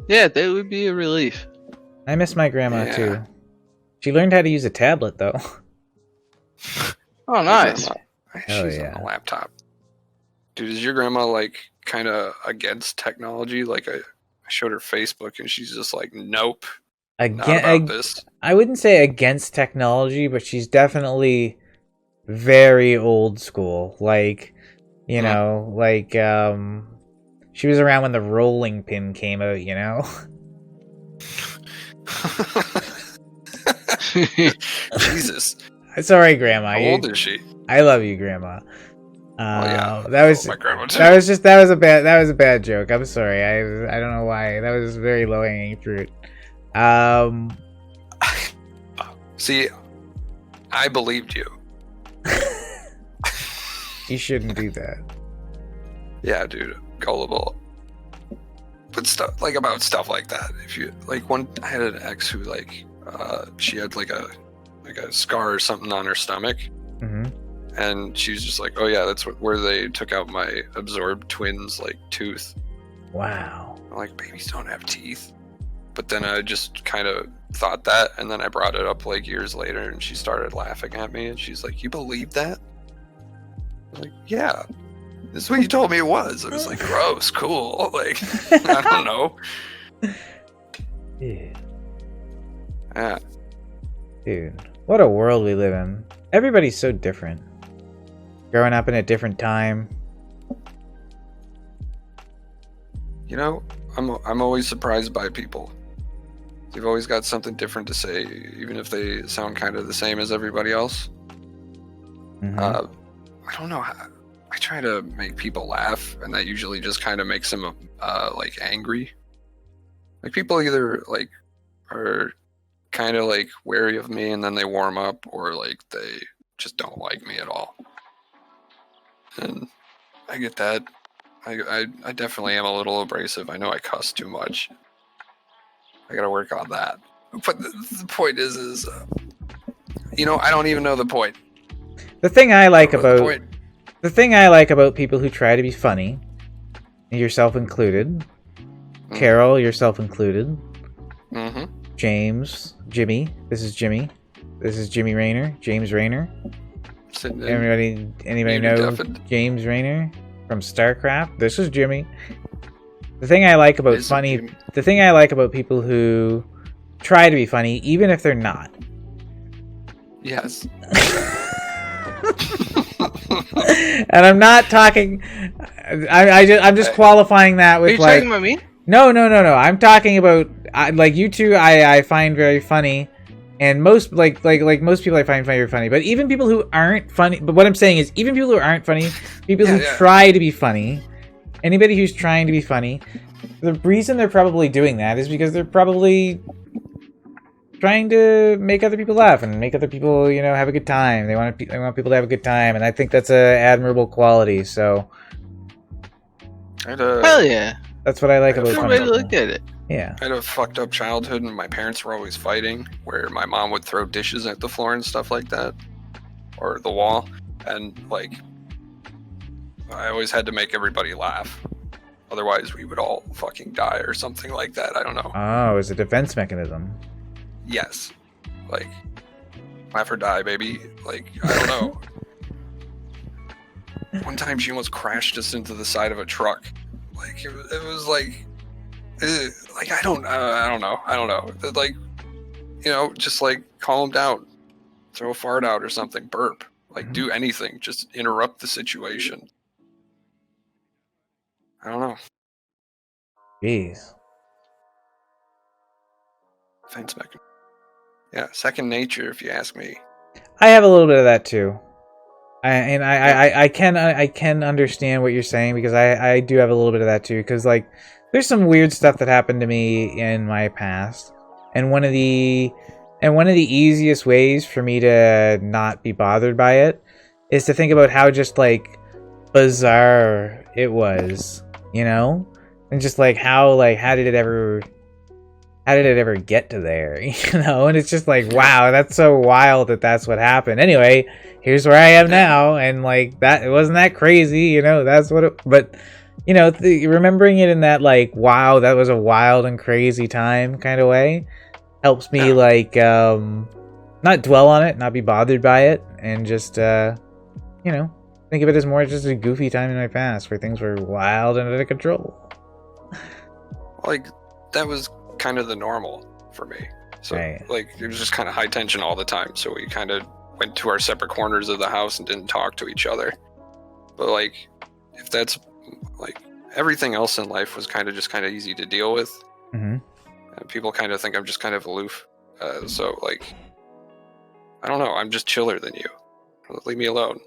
Yeah, that would be a relief. I miss my grandma Yeah. too. She learned how to use a tablet though. Oh, nice. She's Oh, yeah. on a laptop. Dude, is your grandma kind of against technology? I showed her Facebook and she's just like, nope, not about this. I wouldn't say against technology, but she's definitely very old school. She was around when the rolling pin came out, Jesus. It's alright, Grandma. How old is she? I love you, Grandma. Yeah. That was my grandma too. that was a bad joke. I'm sorry. I don't know why. That was very low hanging fruit. See, I believed you. You shouldn't do that. Yeah, dude, gullible. But stuff about stuff like that. If you I had an ex who she had a scar or something on her stomach, Hmm. and she was just like, "Oh yeah, that's where they took out my absorbed twins tooth." Wow. I'm like, babies don't have teeth. But then I just kind of thought that, and then I brought it up years later, and she started laughing at me, and she's like, "You believe that?" I'm like, "Yeah, this is what you told me it was." I was like, "Gross, cool." I don't know. Yeah. Yeah. Dude, what a world we live in. Everybody's so different. Growing up in a different time. You know, I'm always surprised by people. They've always got something different to say, even if they sound kind of the same as everybody else. I don't know. I try to make people laugh, and that usually just kind of makes them like angry. Like people either like are kind of like wary of me, and then they warm up, or like they just don't like me at all. And I get that. I definitely am a little abrasive. I know I cuss too much. I gotta work on that. But the point is, you know, I don't even know the point. The thing I like about people who try to be funny, yourself included, Carol, yourself included, James, Jimmy. This is Jimmy. This is Jimmy Rayner. James Rayner. Anybody know James Rayner from StarCraft? This is Jimmy. The thing I like about the thing I like about people who try to be funny, even if they're not. Yes. And I'm not talking. I'm just qualifying that with. Are you talking about me? No. I'm talking about like you two. I find very funny, and most like most people I find very funny. But even people who aren't funny. But what I'm saying is, even people who aren't funny, people who try to be funny. Anybody who's trying to be funny, the reason they're probably doing that is because they're probably trying to make other people laugh and make other people, you know, have a good time. They want people to have a good time, and I think that's an admirable quality. So, hell yeah, that's what I like about. Good way to look at it. Yeah, I had a fucked up childhood, and my parents were always fighting. Where my mom would throw dishes at the floor and stuff like that, or the wall, and like I always had to make everybody laugh. Otherwise, we would all fucking die or something like that. I don't know. Oh, it's a defense mechanism. Yes. Like, laugh or die, baby. Like, I don't know. One time she almost crashed us into the side of a truck. Like, it was like, like, I don't know. Like, you know, just like calm down. Throw a fart out or something. Burp. Like, do anything. Just interrupt the situation. I don't know. Jeez. Defense mechanism. Yeah, second nature, if you ask me. I have a little bit of that too. I can understand what you're saying, because I do have a little bit of that too. Because like, there's some weird stuff that happened to me in my past, and one of the easiest ways for me to not be bothered by it is to think about how just like bizarre it was, you know, and just like how did it ever get to there, you know? And it's just like, wow, that's so wild that that's what happened. Anyway, here's where I am now, and like that, it wasn't that crazy, you know. That's what it, but you know, remembering it in that like, wow, that was a wild and crazy time kind of way helps me like not dwell on it, not be bothered by it, and just you know, think of it as more just a goofy time in my past where things were wild and out of control. Like, that was kind of the normal for me. So, like, it was just kind of high tension all the time. So we kind of went to our separate corners of the house and didn't talk to each other. But, like, if that's, like, everything else in life was kind of easy to deal with. And people kind of think I'm just kind of aloof. So, like, I don't know. I'm just chiller than you. Leave me alone.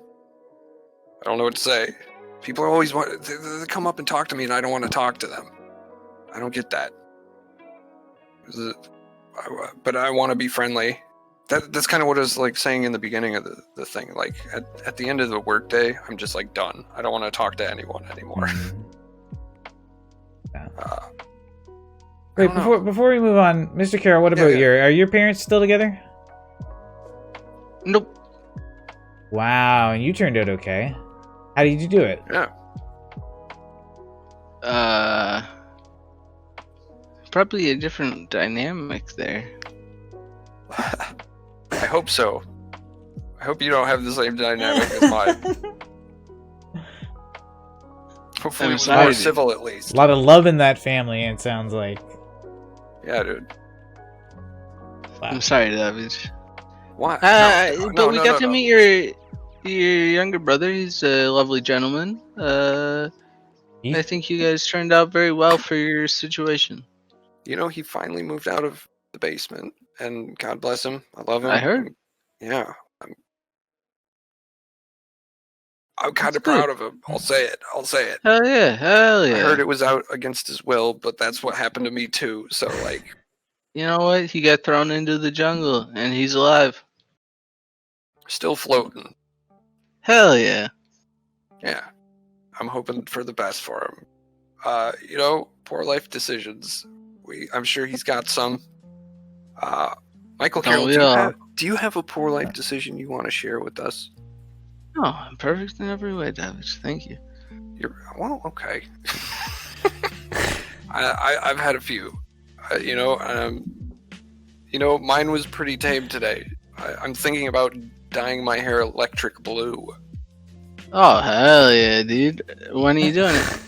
I don't know what to say. People are always they come up and talk to me, and I don't want to talk to them. I don't get that. But I want to be friendly. That's kind of what I was like saying in the beginning of the thing. Like at the end of the workday, I'm just like done. I don't want to talk to anyone anymore. Wait, before we move on, Mr. Carroll, what about are your parents still together? Nope. Wow, and you turned out okay. How did you do it? Yeah. Probably a different dynamic there. I hope so. I hope you don't have the same dynamic as mine. Hopefully it's more civil at least. A lot of love in that family, it sounds like. Yeah, dude. I'm sorry, David. Why? But we got to meet your younger brother. He's a lovely gentleman. I think you guys turned out very well for your situation. You know, he finally moved out of the basement, and God bless him. I love him. I heard. Yeah. I'm kind of proud of him. I'll say it. Hell yeah. I heard it was out against his will, but that's what happened to me too. So, like... You know what? He got thrown into the jungle, and he's alive. Still floating. Hell yeah. Yeah. I'm hoping for the best for him. You know, poor life decisions. I'm sure he's got some. Michael Carroll, do you have a poor life decision you want to share with us? No, I'm perfect in every way, David. Thank you. Well, okay. I've had a few. You know, mine was pretty tame today. I'm thinking about dyeing my hair electric blue. Oh, hell yeah, dude. When are you doing it?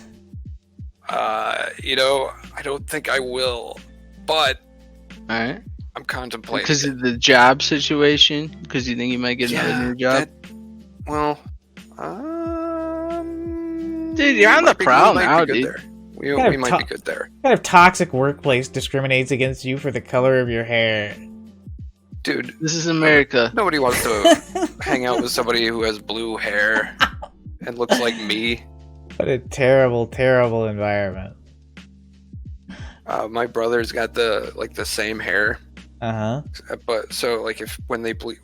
You know, I don't think I will, but alright. I'm contemplating. Because of the job situation? Because you think you might get another new job? Dude, you're on the prowl now, dude. We might be good there. What kind of toxic workplace discriminates against you for the color of your hair? Dude, this is America. Nobody wants to hang out with somebody who has blue hair and looks like me. What a terrible, terrible environment. My brother's got the same hair. But so like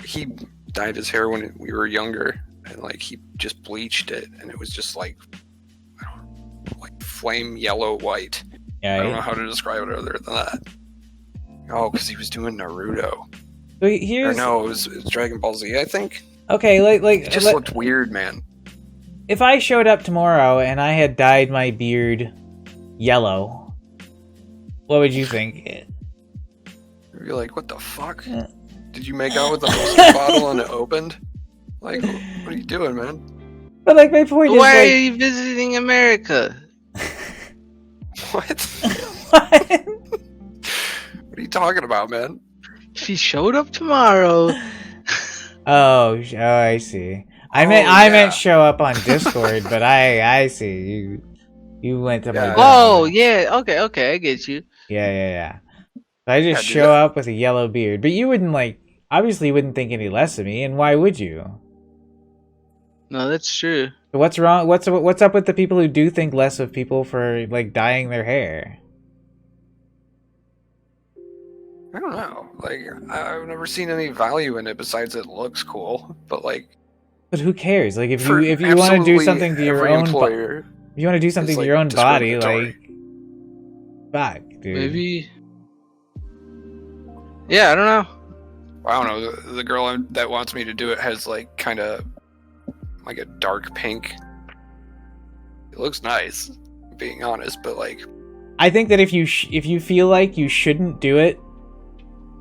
he dyed his hair when we were younger, and like he just bleached it, and it was just like flame yellow white. Yeah, I don't know how to describe it other than that. Oh, because he was doing Naruto. So it was Dragon Ball Z, I think. Okay, like it just looked weird, man. If I showed up tomorrow and I had dyed my beard yellow, what would you think? You're like, what the fuck? Did you make out with a mustard bottle and it opened? Like, what are you doing, man? But like, my point is, why are you visiting America? What? What? What are you talking about, man? If he showed up tomorrow. Oh, I see. I meant show up on Discord, but I see you went to my. Oh yeah, okay, I get you. Yeah. I just show up with a yellow beard, but you wouldn't obviously you wouldn't think any less of me, and why would you? No, that's true. So what's wrong? What's up with the people who do think less of people for dyeing their hair? I don't know. Like, I've never seen any value in it besides it looks cool. But but who cares? Like, if you want to do something to your own employer, if you want to do something to your own body, fuck, dude. Maybe. Yeah, I don't know. I don't know. The girl that wants me to do it has kind of a dark pink. It looks nice, being honest, but I think that if you feel like you shouldn't do it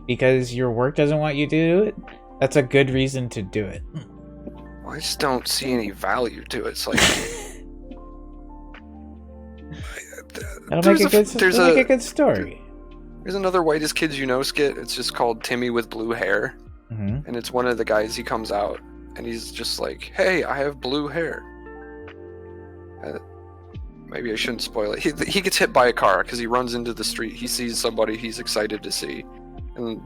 because your work doesn't want you to do it, that's a good reason to do it. Well, I just don't see any value to it. It's like that'll make a good story. There's another Whitest Kids You Know skit. It's just called Timmy with Blue Hair. Mm-hmm. And it's one of the guys, he comes out and he's just like, hey, I have blue hair. Maybe I shouldn't spoil it. He gets hit by a car because he runs into the street. He sees somebody he's excited to see. And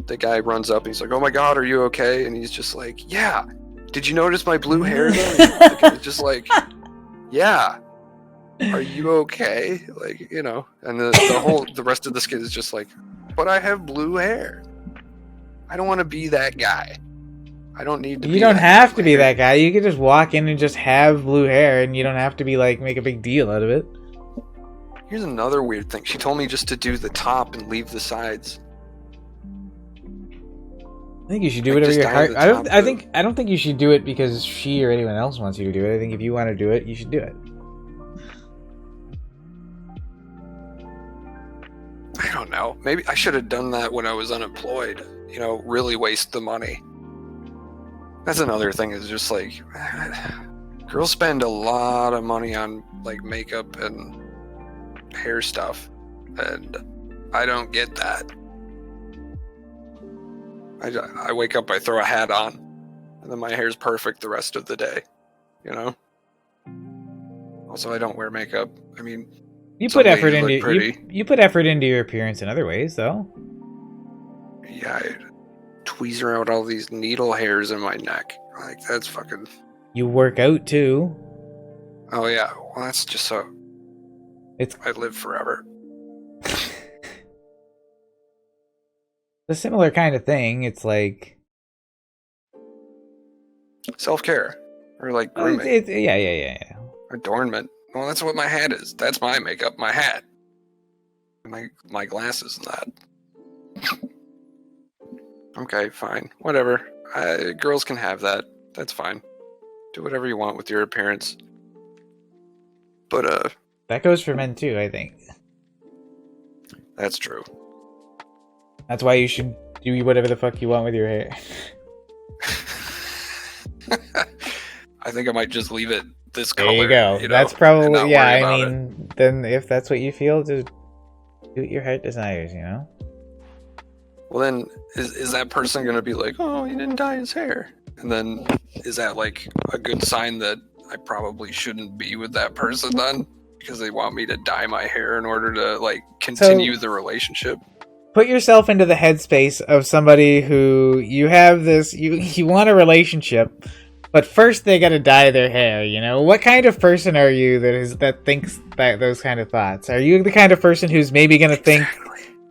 the guy runs up and he's like, oh my god, are you okay? And he's just like, yeah. Did you notice my blue hair though? It's just like, yeah. Are you okay? And the rest of the skit is just like, but I have blue hair. I don't want to be that guy. I don't need to. You don't have to be that guy. You can just walk in and just have blue hair, and you don't have to be make a big deal out of it. Here's another weird thing. She told me just to do the top and leave the sides. I think you should do whatever your heart. I don't think you should do it because she or anyone else wants you to do it. I think if you want to do it, you should do it. I don't know. Maybe I should have done that when I was unemployed. Really waste the money. That's another thing, is just girls spend a lot of money on makeup and hair stuff, and I don't get that. I wake up, I throw a hat on, and then my hair's perfect the rest of the day. You know. Also, I don't wear makeup. I mean, you put effort look into pretty. you put effort into your appearance in other ways, though. Yeah, I tweezer out all these needle hairs in my neck. Like, that's fucking... You work out, too. Oh, yeah. Well, that's just so... I live forever. A similar kind of thing. It's like... Self-care. Or, like, grooming. Yeah. Adornment. Well, that's what my hat is. That's my makeup, my hat. My glasses and that. Okay, fine. Whatever. Girls can have that. That's fine. Do whatever you want with your appearance. But, that goes for men too, I think. That's true. That's why you should do whatever the fuck you want with your hair. I think I might just leave it this color. There you go. You know, that's probably... Yeah, I mean, it. then if that's what you feel, just do what your heart desires, you know? Well, then, is that person going to be like, oh, he didn't dye his hair? And then, is that, like, a good sign that I probably shouldn't be with that person then? Because they want me to dye my hair in order to, like, continue the relationship? Put yourself into the headspace of somebody who you have this... You want a relationship, but first they gotta dye their hair, you know? What kind of person are you that thinks those kind of thoughts? Are you the kind of person who's maybe gonna think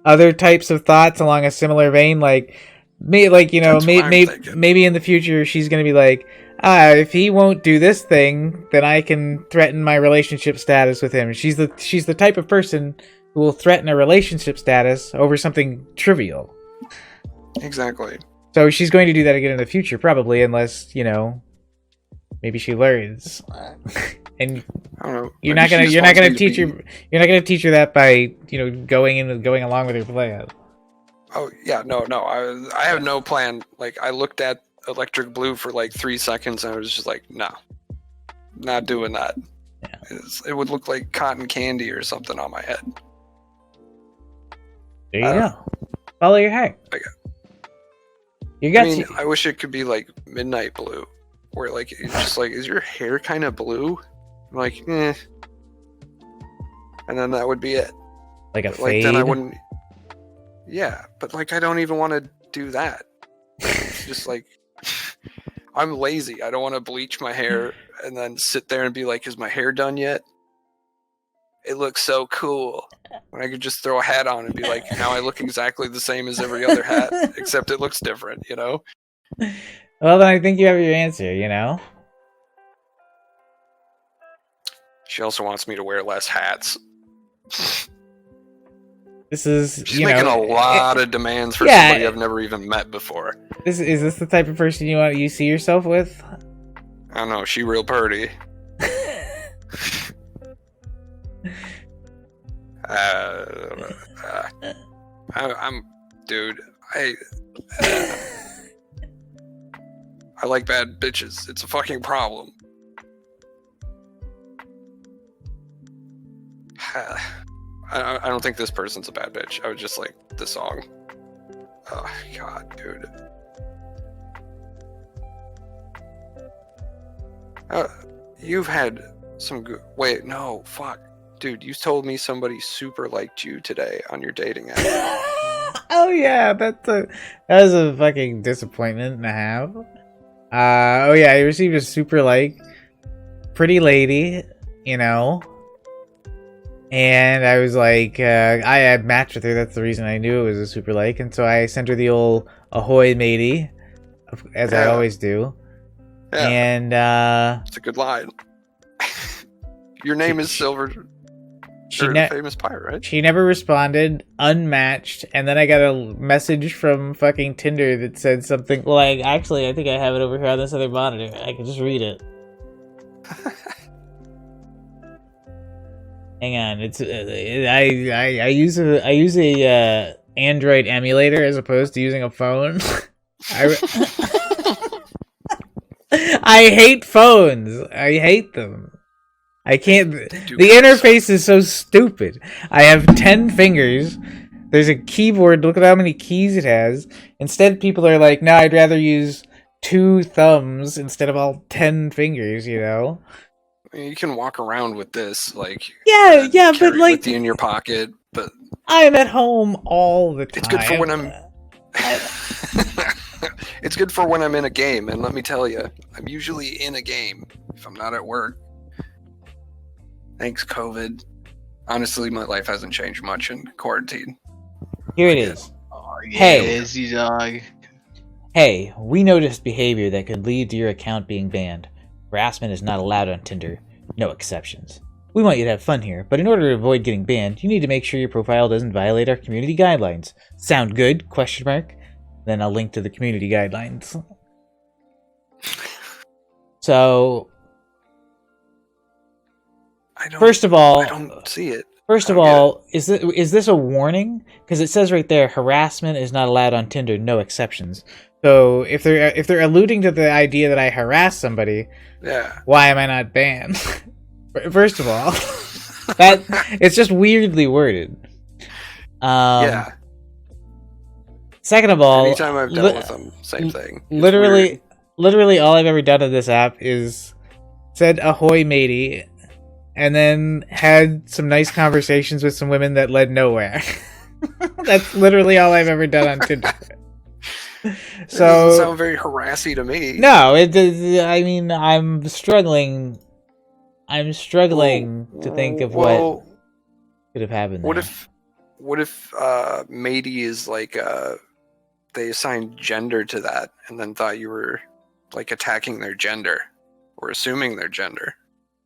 other types of thoughts along a similar vein, maybe in the future she's gonna be like, if he won't do this thing, then I can threaten my relationship status with him. She's the type of person who will threaten a relationship status over something trivial. Exactly. So she's going to do that again in the future, probably, unless maybe she learns. And I don't know. You're not gonna teach her that by going along with her plan. Oh yeah, no. I have no plan. Like, I looked at Electric Blue for like 3 seconds and I was just like, no, not doing that. Yeah. It would look like cotton candy or something on my head. There you go. Follow your heart. I wish it could be like midnight blue, where like it's just like, is your hair kind of blue? I'm like, and then that would be it. Like a but, fade. Then I wouldn't. Yeah, but like I don't even want to do that. It's just like I'm lazy. I don't want to bleach my hair and then sit there and be like, is my hair done yet? It looks so cool. When I could just throw a hat on and be like, now I look exactly the same as every other hat, except it looks different, you know? Well, then I think you have your answer, you know? She also wants me to wear less hats. She's making a lot of demands for somebody I've never even met before. Is this the type of person you see yourself with? I don't know. She real pretty. Dude. I like bad bitches. It's a fucking problem. I don't think this person's a bad bitch. I was just like the song. Oh god, dude. You've had some good. Wait, no, fuck, dude. You told me somebody super liked you today on your dating app. Oh yeah, that was a fucking disappointment and a half. Oh yeah, I received a super pretty lady, you know. And I was like, I had matched with her. That's the reason I knew it was a super and so I sent her the old ahoy matey, as I always do. Yeah. And it's a good line. Your name is Silver. Famous pirate, right? She never responded, unmatched, and then I got a message from fucking Tinder that said something like, actually, I think I have it over here on this other monitor. I can just read it. Hang on, it's I use a Android emulator as opposed to using a phone. I hate phones. I hate them. I can't. The interface is so stupid. I have 10 fingers. There's a keyboard. Look at how many keys it has. Instead, people are like, no, I'd rather use 2 thumbs instead of all 10 fingers, you know? You can walk around with this, like... Yeah, but carry it like... with you in your pocket, but... I'm at home all the time. It's good for when I'm... It's good for when I'm in a game, and let me tell you, I'm usually in a game if I'm not at work. Thanks, COVID. Honestly, my life hasn't changed much in quarantine. Here it is. Oh, yeah, Hey. Izzy dog. Hey, we noticed behavior that could lead to your account being banned. Harassment is not allowed on Tinder. No exceptions. We want you to have fun here, but in order to avoid getting banned, you need to make sure your profile doesn't violate our community guidelines. Sound good? ? Then I'll link to the community guidelines. So, first of all, I don't see it. First of all, is this a warning? Because it says right there, harassment is not allowed on Tinder, no exceptions. So if they're alluding to the idea that I harass somebody, yeah, why am I not banned? First of all, that it's just weirdly worded. Yeah. Second of all, anytime I've dealt with them, same thing. Literally, all I've ever done in this app is said "ahoy, matey," and then had some nice conversations with some women that led nowhere. That's literally all I've ever done on Tinder. So doesn't sound very harassy to me. No, it does. I mean, I'm struggling. To think of what could have happened. What if matey is like they assigned gender to that and then thought you were like attacking their gender or assuming their gender?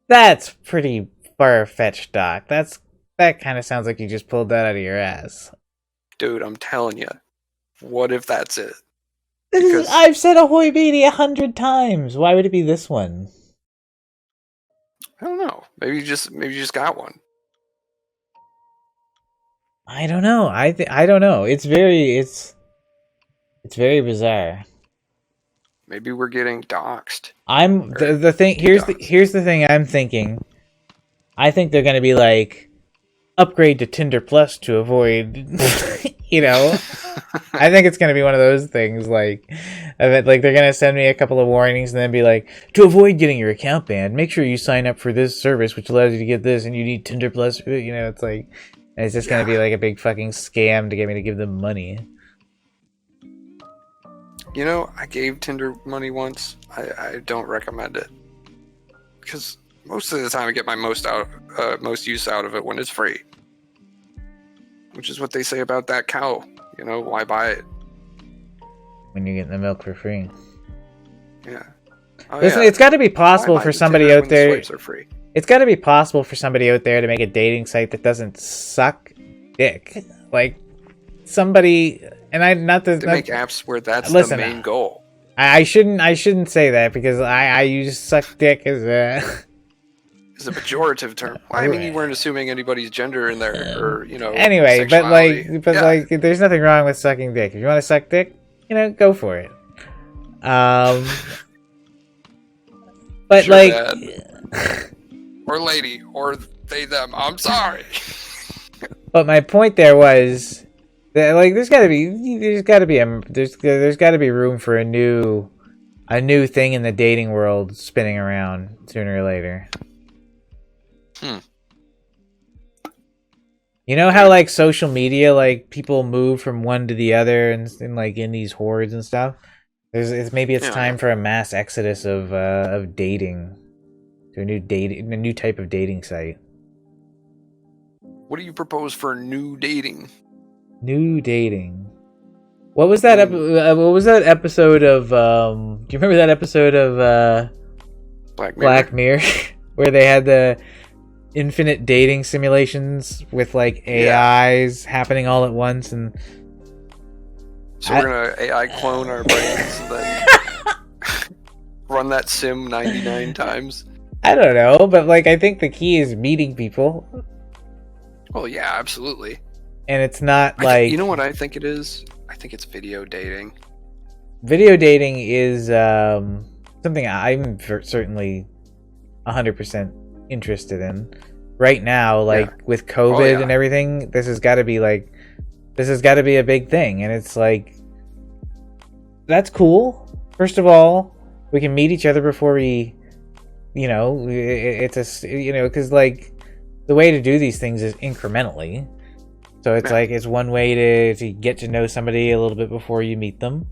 That's pretty far-fetched, Doc. That kind of sounds like you just pulled that out of your ass. Dude, I'm telling you. What if that's it? I've said ahoy matey 100 times. Why would it be this one? I don't know. Maybe you just got one. I don't know. I don't know. It's very bizarre. Maybe we're getting doxxed. The thing. Here's the thing I'm thinking. I think they're gonna be like, upgrade to Tinder Plus to avoid, you know. I think it's gonna be one of those things like they're gonna send me a couple of warnings and then be like, to avoid getting your account banned, make sure you sign up for this service which allows you to get this, and you need Tinder Plus. You know, it's like, and it's just gonna be like a big fucking scam to get me to give them money. You know, I gave Tinder money once. I don't recommend it because most of the time I get my most use out of it when it's free, which is what they say about that cow. You know, why buy it when you're getting the milk for free? Yeah. Listen, it's got to be possible for somebody out there. The swipes are free? It's got to be possible for somebody out there to make a dating site that doesn't suck dick. Like somebody, and I make apps where that's the main goal. I shouldn't say that because I use suck dick as a pejorative term. Well, I mean, you weren't assuming anybody's gender in there, or you know. Anyway, but there's nothing wrong with sucking dick. If you want to suck dick, you know, go for it. But sure, like, or lady, or they them. I'm sorry. But my point there was that like there's got to be room for a new thing in the dating world spinning around sooner or later. You know how like social media, like people move from one to the other and like in these hordes and stuff. Maybe it's time for a mass exodus of dating to a new type of dating site. What do you propose for new dating? New dating. What was that? What was that episode of? Do you remember that episode of Black Mirror, where they had the infinite dating simulations with like AIs happening all at once, and so we're gonna AI clone our brains and then run that sim 99 times. I don't know, but like I think the key is meeting people. Well, yeah, absolutely. And it's not you know what I think it is? I think it's video dating. Video dating is something I'm certainly 100% interested in. Right now, with COVID and everything, this has got to be like This has got to be a big thing. And it's like, that's cool. First of all, we can meet each other before we, it's because like the way to do these things is incrementally. So it's like, it's one way to get to know somebody a little bit before you meet them.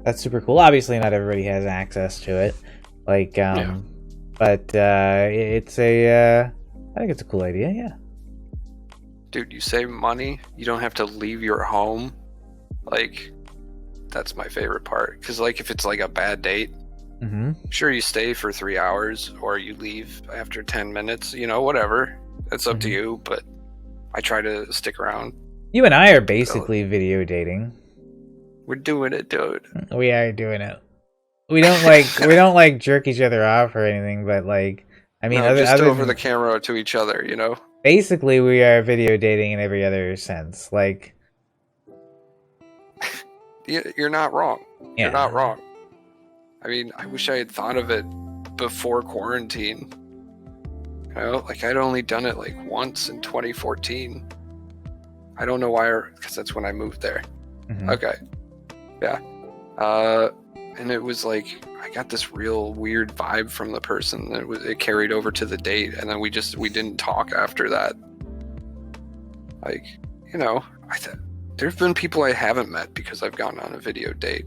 That's super cool. Obviously, not everybody has access to it. Like, but it's I think it's a cool idea. Yeah. Dude, you save money. You don't have to leave your home. Like, that's my favorite part. Because, like, if it's like a bad date, sure, you stay for 3 hours or you leave after 10 minutes. Whatever. It's up to you. But I try to stick around. You and I are basically video dating. We're doing it, dude. We are doing it. We don't like jerk each other off or anything, but like, I mean, just over the camera to each other, Basically, we are video dating in every other sense. Like, you're not wrong. Yeah. You're not wrong. I mean, I wish I had thought of it before quarantine. Like I'd only done it like once in 2014. I don't know why, because that's when I moved there. Okay. Yeah. And it was like, I got this real weird vibe from the person that it carried over to the date. And then we didn't talk after that. Like, there've been people I haven't met because I've gone on a video date.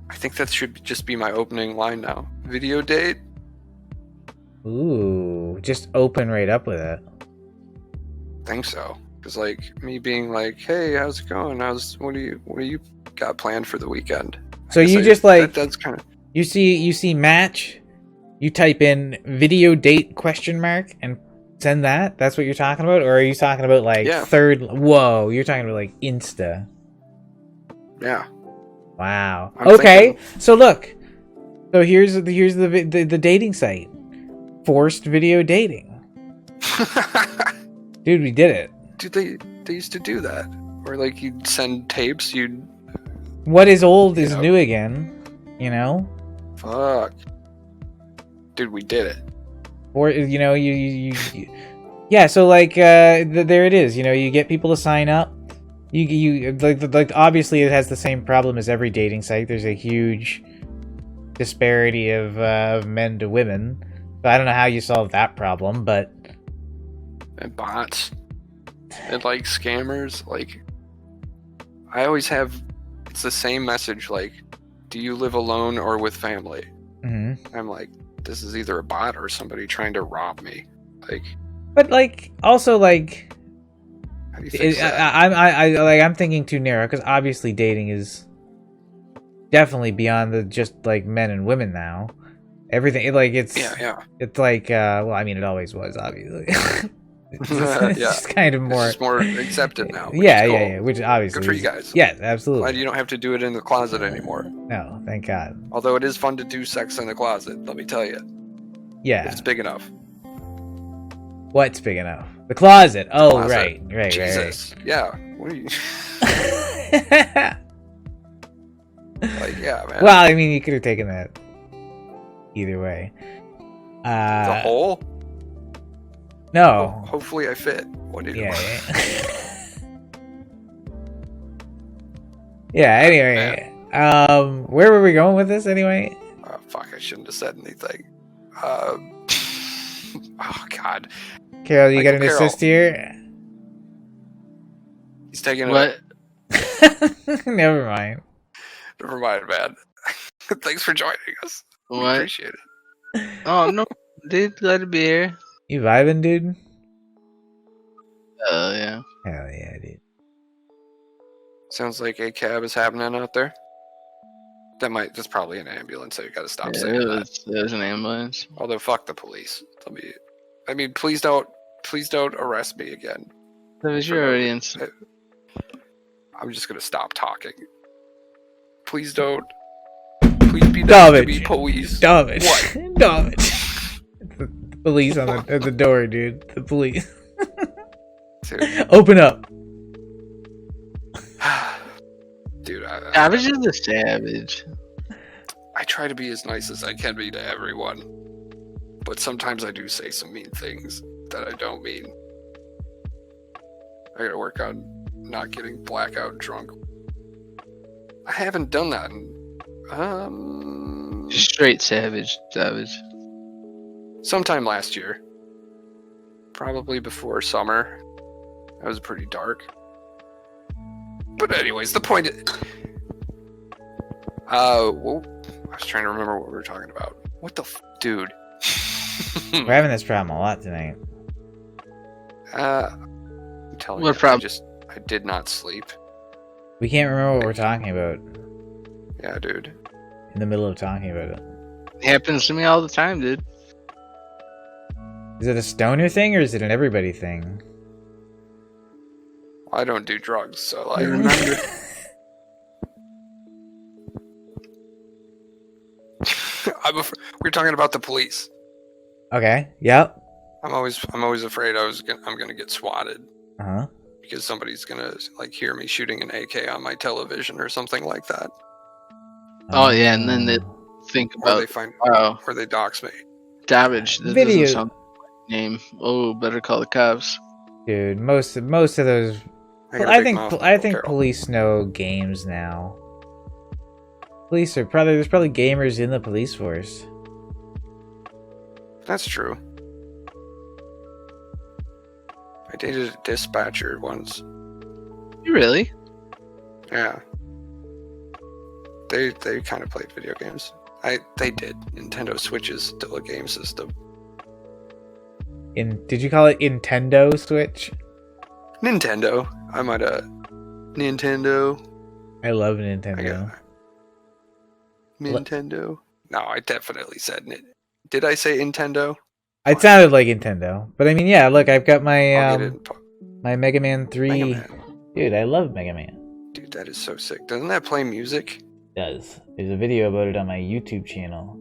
I think that should just be my opening line now. Video date? Ooh, just open right up with it. Think so. Because like me being like, hey, how's it going? What do you got planned for the weekend? So you just like that's kind of you see match, you type in video date ? And send that. That's what you're talking about, or are you talking about like third? Whoa, you're talking about like Insta. Yeah. Wow. I'm okay. thinking... So look. So here's the dating site. Forced video dating. Dude, we did it. Dude, they used to do that. Or like you'd send tapes, what is old is new again, Fuck. Dude, we did it. Or you yeah, so like there it is, you get people to sign up. You like obviously it has the same problem as every dating site. There's a huge disparity of men to women. So I don't know how you solve that problem, but and bots and like scammers, like I always have it's the same message, like, do you live alone or with family? I'm like, this is either a bot or somebody trying to rob me. Like, but like also like how do you fix that? I'm thinking too narrow, because obviously dating is definitely beyond the just like men and women now. Everything like it's it's like well, I mean, it always was, obviously. It's just kind of more. It's more accepted now. Yeah. Which obviously good for you guys. Yeah, absolutely. Glad you don't have to do it in the closet anymore. No, thank God. Although it is fun to do sex in the closet, let me tell you. Yeah, if it's big enough. What's big enough? The closet. Oh, closet. Right. Jesus. Right. Yeah. What are you? Like, yeah, man. Well, I mean, you could have taken that either way. The hole? No. Hopefully I fit. What do you Yeah, anyway. Where were we going with this anyway? Fuck, I shouldn't have said anything. Oh, God. Carol, you Michael got an assist here? He's taking what? Never mind. Never mind, man. Thanks for joining us. We What? appreciate it. Oh, no. Dude, glad to be here. You vibing, dude? Yeah. Hell yeah, dude. Sounds like a cab is happening out there. That's probably an ambulance, so you gotta stop saying that. It was an ambulance. Although, fuck the police. I mean, please don't arrest me again. That was your audience. I'm just gonna stop talking. Please don't. Please be nice to me, police. David. What? David. The police at the door, dude. The police. Dude. Open up. Dude, Savage is a savage. I try to be as nice as I can be to everyone, but sometimes I do say some mean things that I don't mean. I gotta work on not getting blackout drunk. I haven't done that in, Straight savage. sometime last year. Probably before summer. That was pretty dark. But anyways, the point is... well, I was trying to remember what we were talking about. What the dude? We're having this problem a lot tonight. I'm telling What you, problem? I did not sleep. We can't remember what we're talking about Yeah, dude. in the middle of talking about it. It happens to me all the time, dude. Is it a stoner thing or is it an everybody thing? I don't do drugs, so I like... remember. We're talking about the police. Okay. Yep. I'm always afraid I'm gonna get swatted Uh huh. because somebody's gonna like hear me shooting an AK on my television or something like that, Oh yeah, and then they think or about they find oh, or they dox me. damage. That Video- doesn't sound like a name. Oh, better call the cops. Dude, most of those. got a I big think mouth, I Michael think Carroll. police know games now. Police are probably there's probably gamers in the police force. That's true. I dated a dispatcher once. You really? Yeah. They kind of played video games. They did. Nintendo Switch is still a game system. Did you call it Nintendo Switch? Nintendo. I might Nintendo. I love I Nintendo. got Nintendo. No, I definitely said it. Did I say Nintendo? It sounded like Nintendo, but I mean, yeah. Look, I've got my I'll get it. my Mega Man 3. Mega Man. Dude, I love Mega Man. Dude, that is so sick. Doesn't that play music? It does. There's a video about it on my YouTube channel.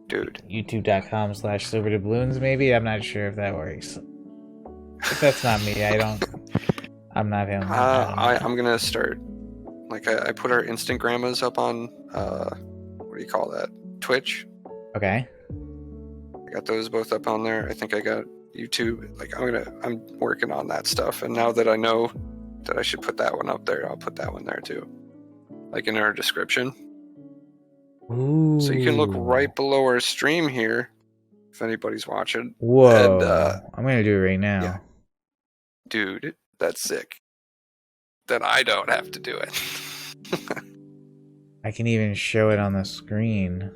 Dude. YouTube.com/silverdubloons, maybe? I'm not sure if that works. If that's not me, I'm not him. I'm gonna start. Like, I put our Instagrammas up on, what do you call that? Twitch. Okay. I got those both up on there. I think I got YouTube. Like, I'm working on that stuff. And now that I know that I should put that one up there, I'll put that one there too. Like in our description. Ooh. So you can look right below our stream here if anybody's watching. Whoa. And, I'm gonna do it right now. yeah. Dude, that's sick. Then I don't have to do it. I can even show it on the screen.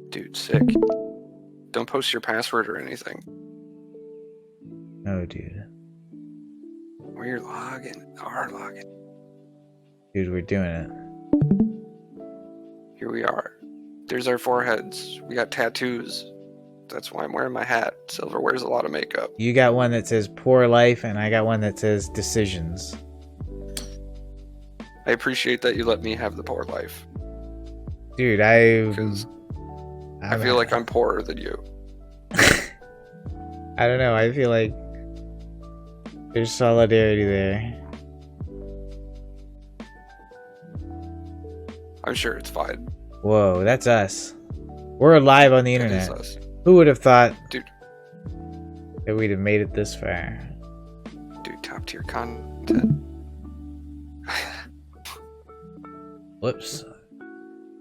Dude, sick. Don't post your password or anything. No, dude. Or you're logging. Our login. Dude, we're doing it. Here we are. There's our foreheads. We got tattoos. That's why I'm wearing my hat. Silver wears a lot of makeup. You got one that says poor life, and I got one that says decisions. I appreciate that you let me have the poor life. Dude, Because I feel like I'm poorer than you. I don't know. I feel like there's solidarity there. I'm sure it's fine. Whoa, that's us. We're live on the That is internet. us. Who would have thought, Dude. that we'd have made it this far? Dude, top tier content. Whoops.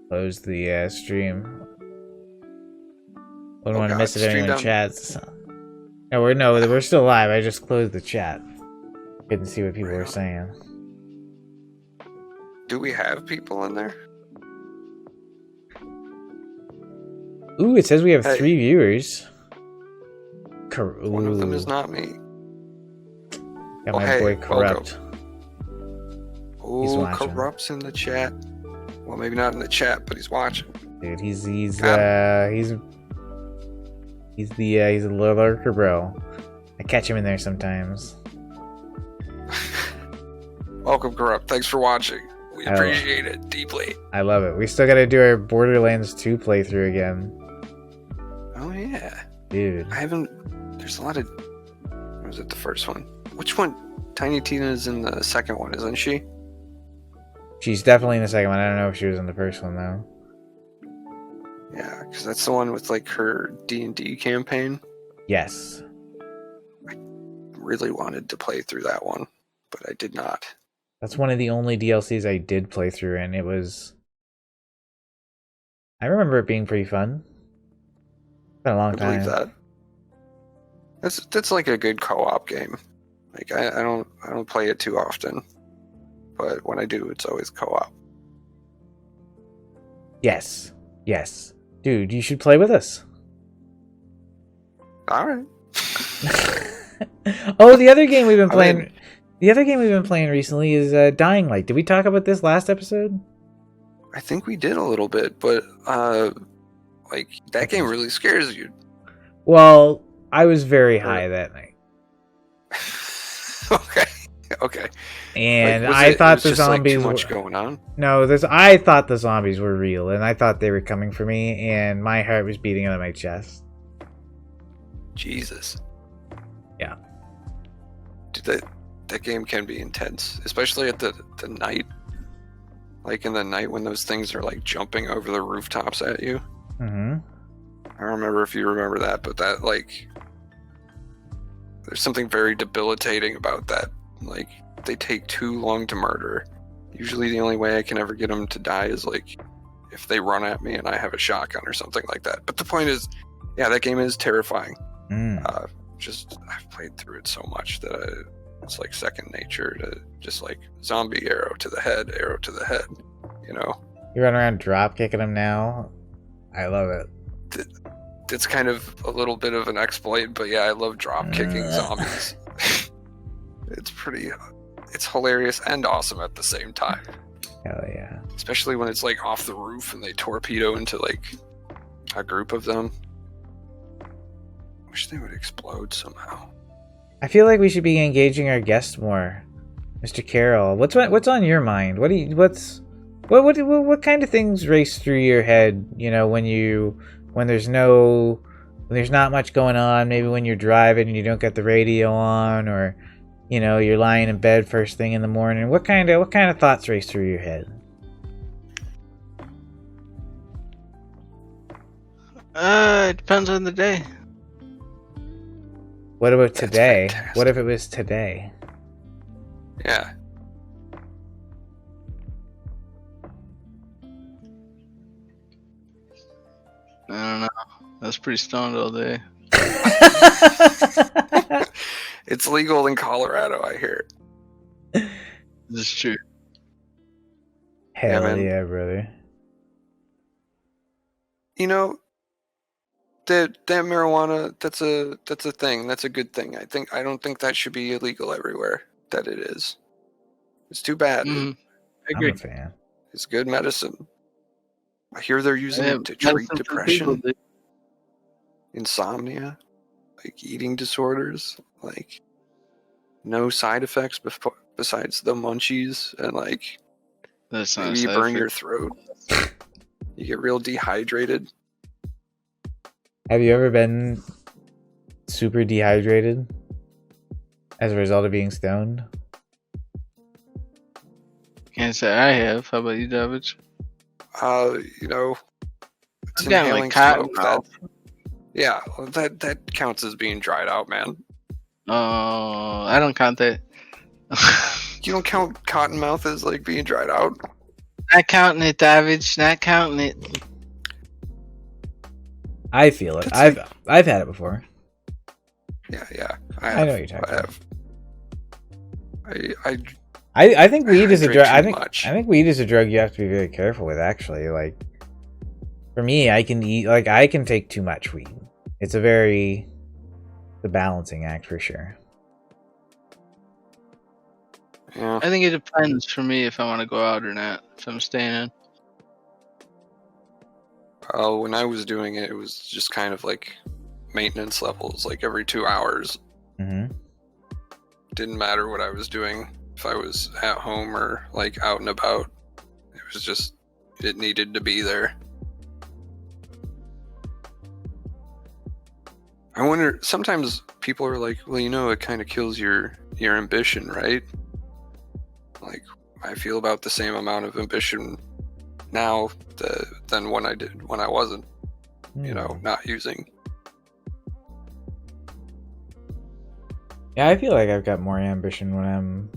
Close the stream. Wouldn't Oh want to God, miss if stream anyone down. chats. No, we're still live. I just closed the chat. Couldn't see what people Right were on. saying. Do we have people in there? Ooh, it says we have Hey. 3 viewers. One of them is Ooh. not me. Got Oh, my hey, boy welcome. Corrupt. Oh, watching. Corrupt's in the chat. Well, maybe not in the chat, but he's watching. Dude, he's the lurker bro. I catch him in there sometimes. Welcome, Corrupt. Thanks for watching. We Oh. appreciate it deeply. I love it. We still gotta do our Borderlands 2 playthrough again. Oh, yeah. Dude. I haven't. There's a lot of. Or was it the first one? Which one? Tiny Tina's in the second one, isn't she? She's definitely in the second one. I don't know if she was in the first one though. Yeah, because that's the one with like her D&D campaign. Yes. really wanted to play through that one, but I did not. That's one of the only DLCs I did play through, and it was... I remember it being pretty fun. It's been a long I believe time. that. That's like a good co-op game. Like I don't play it too often, but when I do, it's always co-op. Yes. Dude, you should play with us. All right. Oh, the other game we've been playing... The other game we've been playing recently is Dying Light. Did we talk about this last episode? I think we did a little bit, but like that game really scares you. Well, I was very high that night. Okay. And like, I thought the just, zombies like, too much going on. No, I thought the zombies were real, and I thought they were coming for me, and my heart was beating out of my chest. Jesus. Yeah. Dude, that game can be intense, especially at the night. Like in the night when those things are like jumping over the rooftops at you. Mm-hmm. I don't remember if you remember that, but that like there's something very debilitating about that. Like they take too long to murder. Usually the only way I can ever get them to die is like if they run at me and I have a shotgun or something like that. But the point is, yeah, that game is terrifying. I've played through it so much that it's like second nature to just like zombie arrow to the head, you know. You run around drop kicking them now. I love it. It's kind of a little bit of an exploit, but yeah, I love drop kicking zombies. It's hilarious and awesome at the same time. Hell yeah. Especially when it's like off the roof and they torpedo into like a group of them. Wish they would explode somehow. I feel like we should be engaging our guests more, Mr. Carroll. What's on your mind? What kind of things race through your head? You know, when there's not much going on. Maybe when you're driving and you don't get the radio on, or you know you're lying in bed first thing in the morning. What kind of thoughts race through your head? It depends on the day. What about today? What if it was today? Yeah. I don't know. I was pretty stoned all day. It's legal in Colorado, I hear. This is true. Hell man. yeah, brother. You know, that marijuana, that's a thing. That's a good thing. I don't think that should be illegal everywhere that it is. It's too bad. I I'm agree. a fan. It's good medicine. I hear they're using it to treat depression, insomnia, like eating disorders, like no side effects besides the munchies and like That's not maybe you burn your throat. You get real dehydrated. Have you ever been super dehydrated as a result of being stoned? Can't say I have. How about you, David? You know, it's I've got inhaling like cotton smoke. mouth. Yeah, that counts as being dried out, man. Oh, I don't count that. You don't count cottonmouth as like being dried out? Not counting it, David. Not counting it. I feel it. I've had it before. Yeah. I know what you're talking about. I I think weed is a drug. I much. think weed is a drug you have to be very careful with. Actually, like for me, I can take too much weed. It's the balancing act for sure. Yeah. I think it depends for me if I want to go out or not. If I'm staying in. When I was doing it, it was just kind of like maintenance levels, like every 2 hours. Mm-hmm. Didn't matter what I was doing. If I was at home or like out and about, it was just, it needed to be there. I wonder, sometimes people are like, well, you know, it kind of kills your ambition, right? Like, I feel about the same amount of ambition now than when I did when I wasn't, you know, not using. Yeah, I feel like I've got more ambition when I'm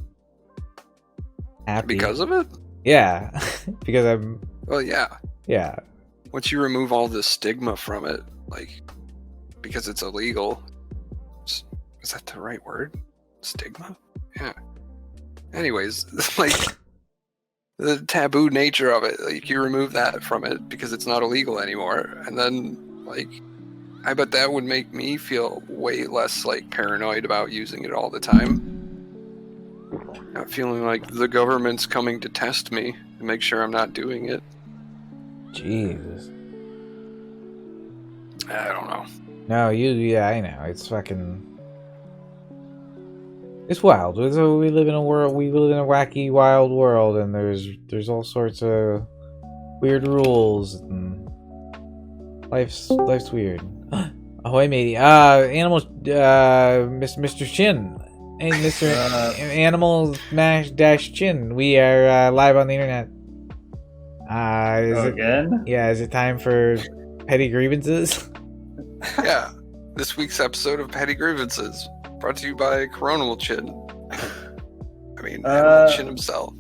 happy. Because of it? Yeah, because I'm. Well, yeah. Yeah. Once you remove all the stigma from it, like, because it's illegal. Is that the right word? Stigma? Yeah. Anyways, like, the taboo nature of it, like, you remove that from it because it's not illegal anymore, and then, like, I bet that would make me feel way less, like, paranoid about using it all the time. Not feeling like the government's coming to test me to make sure I'm not doing it. Jesus. I don't know. No, yeah, I know. It's fucking. It's wild. So we live in a world. We live in a wacky, wild world, and there's all sorts of weird rules. And life's weird. Ahoy, matey. Mr. Chin. Hey, Mr. Animal dash Chin. We are live on the internet. Is it time for petty grievances? Yeah. This week's episode of Petty Grievances, brought to you by Animalchin. I mean, Animalchin himself.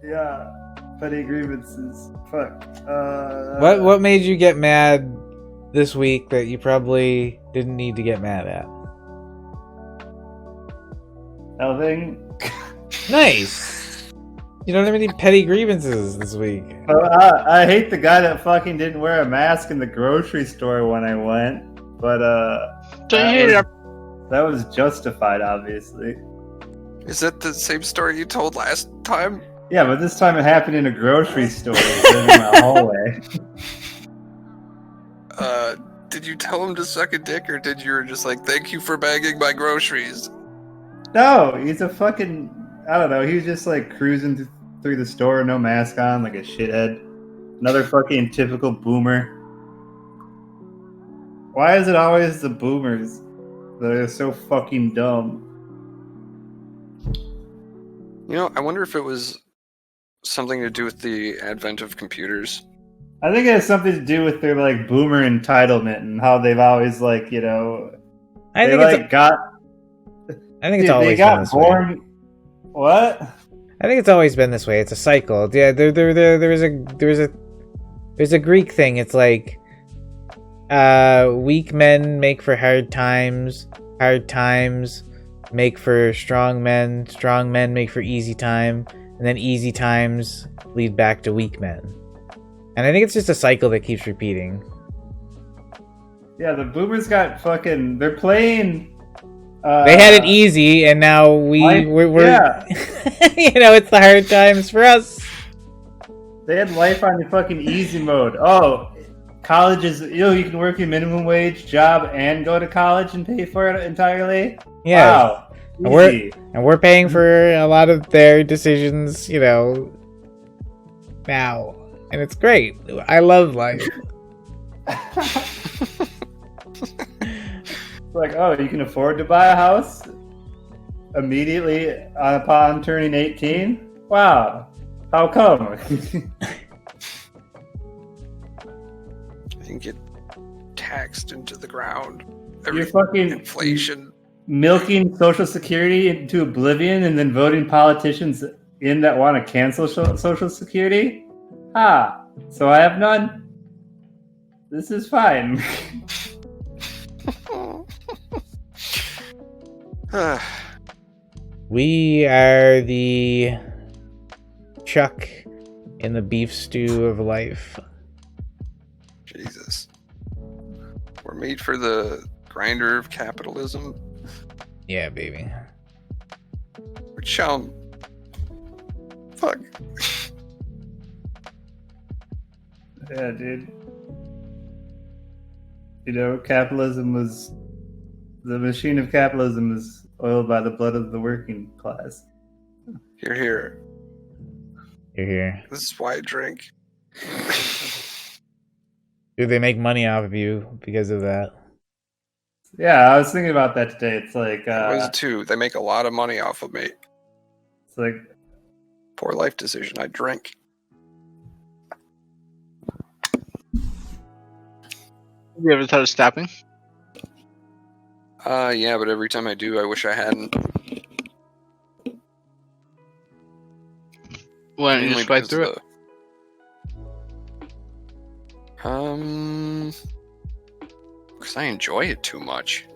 Yeah, petty grievances. Fuck. What made you get mad this week that you probably didn't need to get mad at? Nothing. Nice. You don't have any petty grievances this week. I hate the guy that fucking didn't wear a mask in the grocery store when I went, but that was justified, obviously. Is that the same story you told last time? Yeah, but this time it happened in a grocery store instead of in the hallway. Did you tell him to suck a dick, or did you just like, thank you for bagging my groceries? No, he's a fucking, I don't know, he was just like cruising through the store, no mask on, like a shithead. Another fucking typical boomer. Why is it always the boomers that are so fucking dumb? You know, I wonder if it was something to do with the advent of computers. I think it has something to do with their like boomer entitlement and how they've always like, you know, I think it's always been this way. What? I think it's always been this way. It's a cycle. Yeah, there's a Greek thing. It's like weak men make for hard times make for strong men make for easy time, and then easy times lead back to weak men. And I think it's just a cycle that keeps repeating. Yeah, the boomers got fucking, they're playing they had it easy, and now we're yeah. you know, it's the hard times for us. They had life on the fucking easy mode. Oh, college is, you know, you can work your minimum wage job and go to college and pay for it entirely. Yeah. Wow. Easy. And we're paying for a lot of their decisions, you know, now. And it's great. I love life. Like, oh, you can afford to buy a house immediately upon turning 18? Wow. How come? You can get taxed into the ground. You're fucking inflation. Milking Social Security into oblivion and then voting politicians in that want to cancel Social Security? Ah, so I have none? This is fine. We are the chuck in the beef stew of life. Jesus. We're made for the grinder of capitalism. Yeah, baby. Which shall... Fuck. Yeah, dude. You know, capitalism was... The machine of capitalism is oiled by the blood of the working class. You're here. You're here. This is why I drink. Dude, they make money off of you because of that. Yeah, I was thinking about that today. It's like... what is it too? They make a lot of money off of me. It's like... Poor life decision. I drink. You ever thought of stopping? Yeah, but every time I do, I wish I hadn't. Why don't you Mainly just fight because through of it? because I enjoy it too much.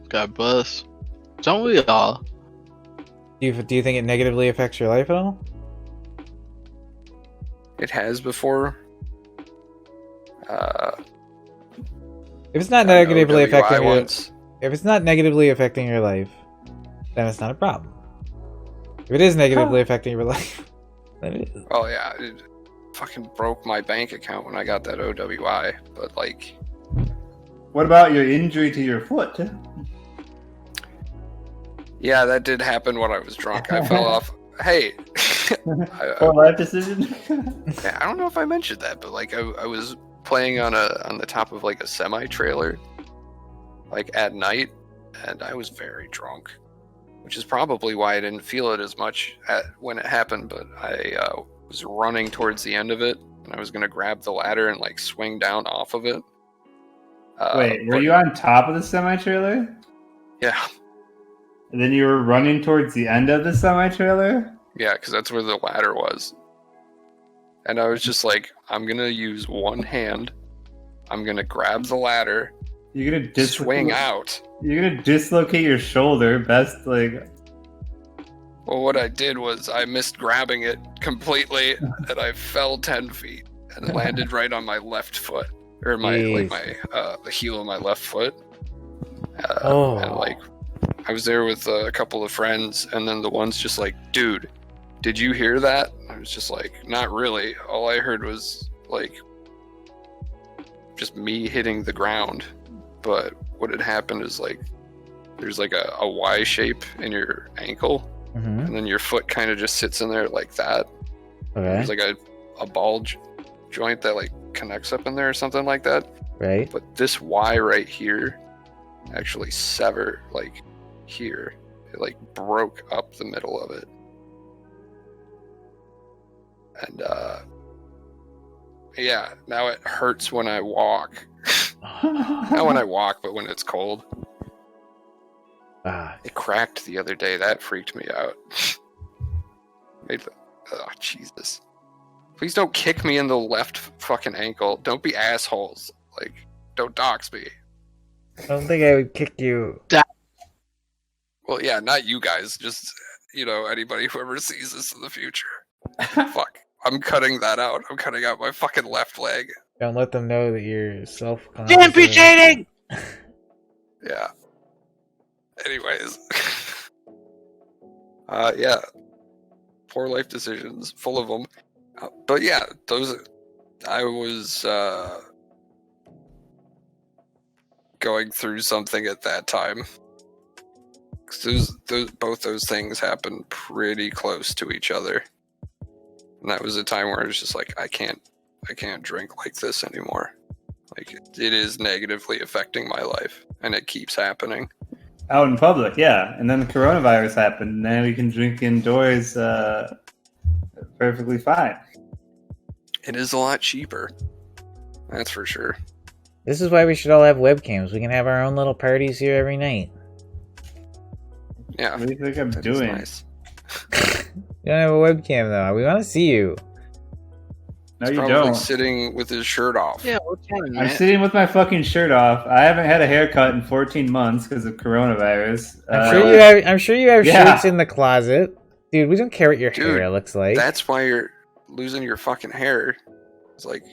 God bless. Don't we all? Do you think it negatively affects your life at all? It has before. If it's not I know negatively WI affecting your, once. if it's not negatively affecting your life, then it's not a problem. If it is negatively affecting your life, then it is. Oh yeah, it fucking broke my bank account when I got that OWI. But like, What about your injury to your foot? yeah, that did happen when I was drunk. I fell off. Hey, Poor life decision. yeah, I don't know if I mentioned that, but like I was playing on the top of like a semi trailer, like at night, and I was very drunk, which is probably why I didn't feel it as much when it happened. But I was running towards the end of it, and I was gonna grab the ladder and like swing down off of it. Wait, were but- you on top of the semi-trailer? Yeah, And then you were running towards the end of the semi-trailer? yeah, because that's where the ladder was. And I was just like, I'm gonna use one hand. I'm gonna grab the ladder, You're gonna swing out. You're gonna dislocate your shoulder. Best like. Well, what I did was I missed grabbing it completely, and I fell 10 feet and landed right on my left foot, or the heel of my left foot. And like, I was there with a couple of friends, and then the one's just like, "Dude, did you hear that?" I was just like, "Not really. All I heard was like just me hitting the ground." But what had happened is like, there's like a Y shape in your ankle. Mm-hmm. And then your foot kind of just sits in there like that. Okay. There's like a ball joint that like connects up in there or something like that. Right. But this Y right here actually severed like here. It like broke up the middle of it. And yeah, now it hurts when I walk. Not when I walk, but when it's cold. Ah, It cracked the other day. That freaked me out. Oh, Jesus. Please don't kick me in the left fucking ankle. Don't be assholes. Like, don't dox me. I don't think I would kick you. Well, yeah, not you guys. Just, anybody who ever sees this in the future. Fuck. I'm cutting that out. I'm cutting out my fucking left leg. Don't let them know that you're self. Amputating! Yeah. Anyways. Yeah. Poor life decisions. Full of them. But yeah, I was going through something at that time. 'Cause both those things happened pretty close to each other. And that was a time where I was just like, I can't drink like this anymore. Like, it is negatively affecting my life, and it keeps happening. Out in public, yeah. And then the coronavirus happened. Now we can drink indoors perfectly fine. It is a lot cheaper. That's for sure. This is why we should all have webcams. We can have our own little parties here every night. Yeah. What do you think I'm that is doing? nice. You don't have a webcam though. We want to see you. No, He's you probably don't. sitting with his shirt off. Yeah, we're counting I'm that. sitting with my fucking shirt off. I haven't had a haircut in 14 months because of coronavirus. I'm sure you have yeah. shirts in the closet, dude. We don't care what your Dude, hair looks like. That's why you're losing your fucking hair. It's like,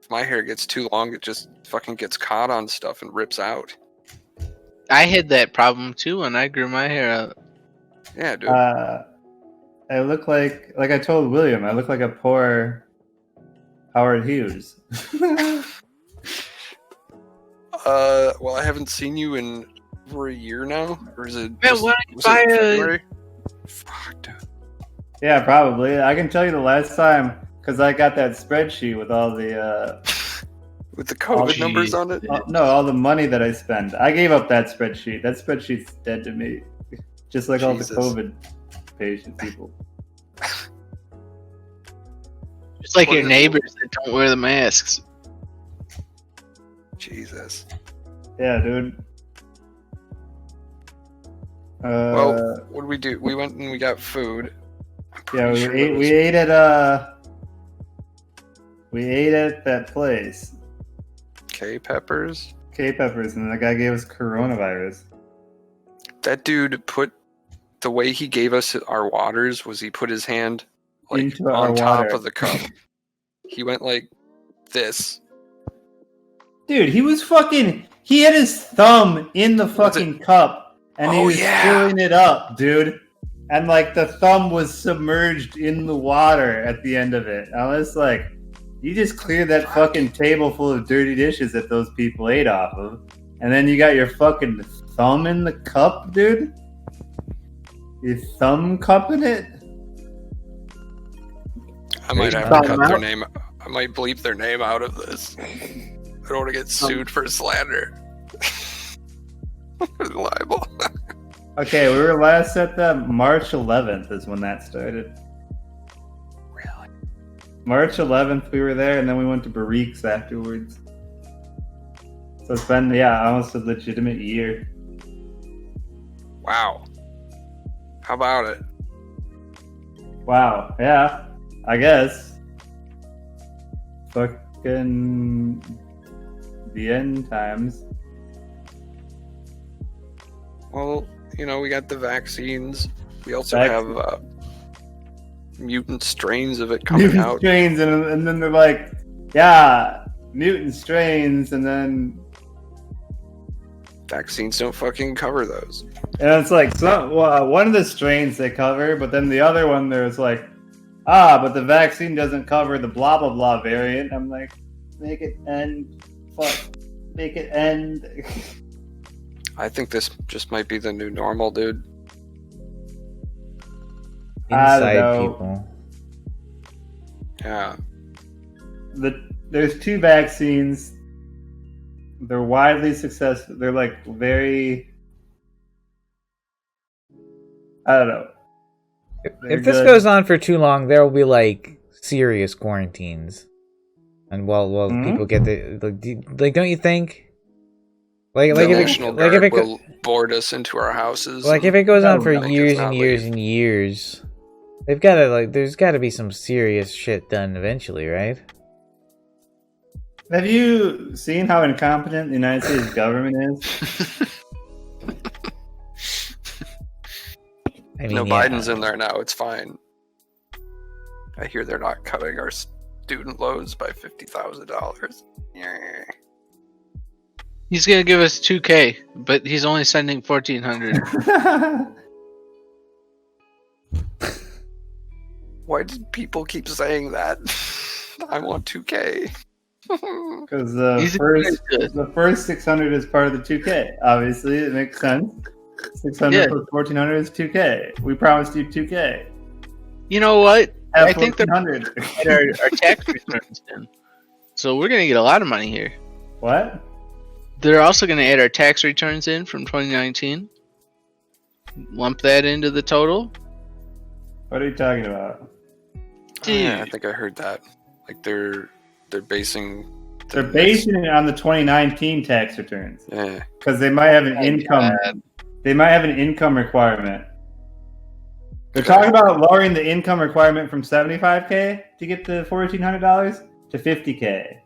if my hair gets too long, it just fucking gets caught on stuff and rips out. I had that problem too when I grew my hair out. Yeah, dude. I look like I told William, I look like a poor Howard Hughes. Well, I haven't seen you in over a year now, or is it? Man, why don't you was buy it a- February? Fuck, dude. Yeah, probably. I can tell you the last time because I got that spreadsheet with all the With the COVID Oh, numbers jeez. on it. all the money that I spend. I gave up that spreadsheet. That spreadsheet's dead to me. Just like Jesus. all the COVID patient people. It's like What your is it? neighbors that don't wear the masks. Jesus. Yeah, dude. Well, what did we do? We went and we got food. Yeah, we ate at that place. K-Peppers? K-Peppers, and the guy gave us coronavirus. That dude put the way he gave us our waters was he put his hand like Into on our top water. of the cup. He went like this. Dude, he had his thumb in the fucking cup, and he was filling it up, dude. And like the thumb was submerged in the water at the end of it. I was like, you just cleared that fucking table full of dirty dishes that those people ate off of, and then you got your fucking thumb in the cup, dude? Your thumb cupping it? I might have to cut their name. I might bleep their name out of this. I don't want to get sued for slander. Libel. Okay, we were last at the March 11th is when that started. Really? March 11th we were there, and then we went to Barriques afterwards. So it's been, almost a legitimate year. Wow. How about it? Wow, yeah, I guess. Fucking the end times. Well, we got the vaccines. We also have mutant strains of it coming out. Strains, and then they're like, yeah, mutant strains, and then vaccines don't fucking cover those. And it's like one of the strains they cover, but then the other one there's like, but the vaccine doesn't cover the blah blah blah variant. I'm like, make it end. Fuck, make it end. I think this just might be the new normal, dude. Inside people. Yeah. There's two vaccines. They're widely successful. They're like very. I don't know. If this goes on for too long, there will be like serious quarantines, and people get the don't you think? Like the if National it, Guard will board us into our houses. Like if it goes on for make us years not and years leave. and years, they've got to there's got to be some serious shit done eventually, right? Have you seen how incompetent the United States government is? I mean, Biden's in there now. It's fine. I hear they're not cutting our student loans by $50,000. Yeah. He's gonna give us $2,000, but he's only sending $1,400. Why did people keep saying that? I want $2,000. Because the first 600 is part of the 2K. Obviously, it makes sense. 600 plus 1,400 is 2K. We promised you 2K. You know what? Have I think they're 1,400. get our tax returns in. So we're gonna get a lot of money here. What? They're also gonna add our tax returns in from 2019. Lump that into the total. What are you talking about? Yeah, I think I heard that. Like they're basing it on the 2019 tax returns. Yeah. Because they might have an income. God. They might have an income requirement. They're talking about lowering the income requirement from $75K to get the $1,400 to $50K.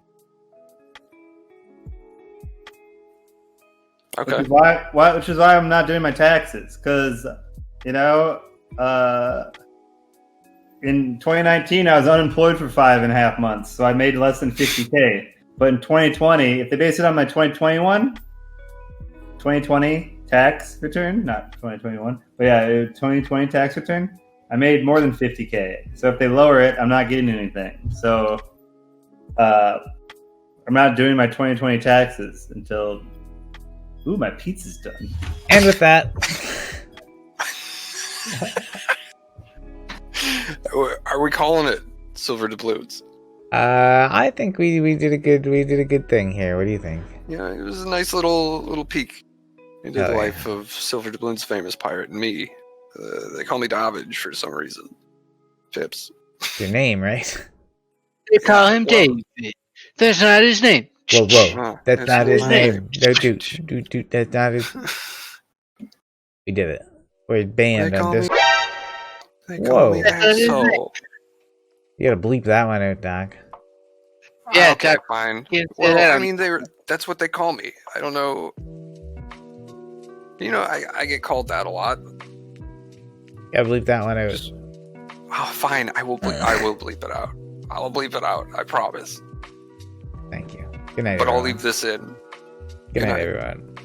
Okay. Which is why I'm not doing my taxes, because in 2019 I was unemployed for 5.5 months, so I made less than $50K. But in 2020, if they base it on my 2020 tax return, not 2021, but yeah, 2020 tax return, I made more than $50K. So if they lower it, I'm not getting anything. So I'm not doing my 2020 taxes until my pizza's done. And with that, Are we calling it silver doubloons? I think we did a good thing here. What do you think? Yeah, it was a nice little peek into the life of Silver Doubloon's famous pirate and me. They call me Davidge for some reason. Pips. It's your name, right? They call him David. That's not his name. Whoa. That's not his name. No, dude, that's not his. We did it. Wait, banned They on call me. this. They Whoa. call me That's what it is. asshole. You gotta bleep that one out, Doc. Yeah, Okay, Doc, fine. can't say Well, that I on- mean, that's what they call me. I don't know. You know, I get called that a lot. Gotta bleep that one out. Just, oh, fine. I will bleep it out. I will bleep it out. I promise. Thank you. Good night, But I'll everyone. leave this in. Good Good night, night. everyone.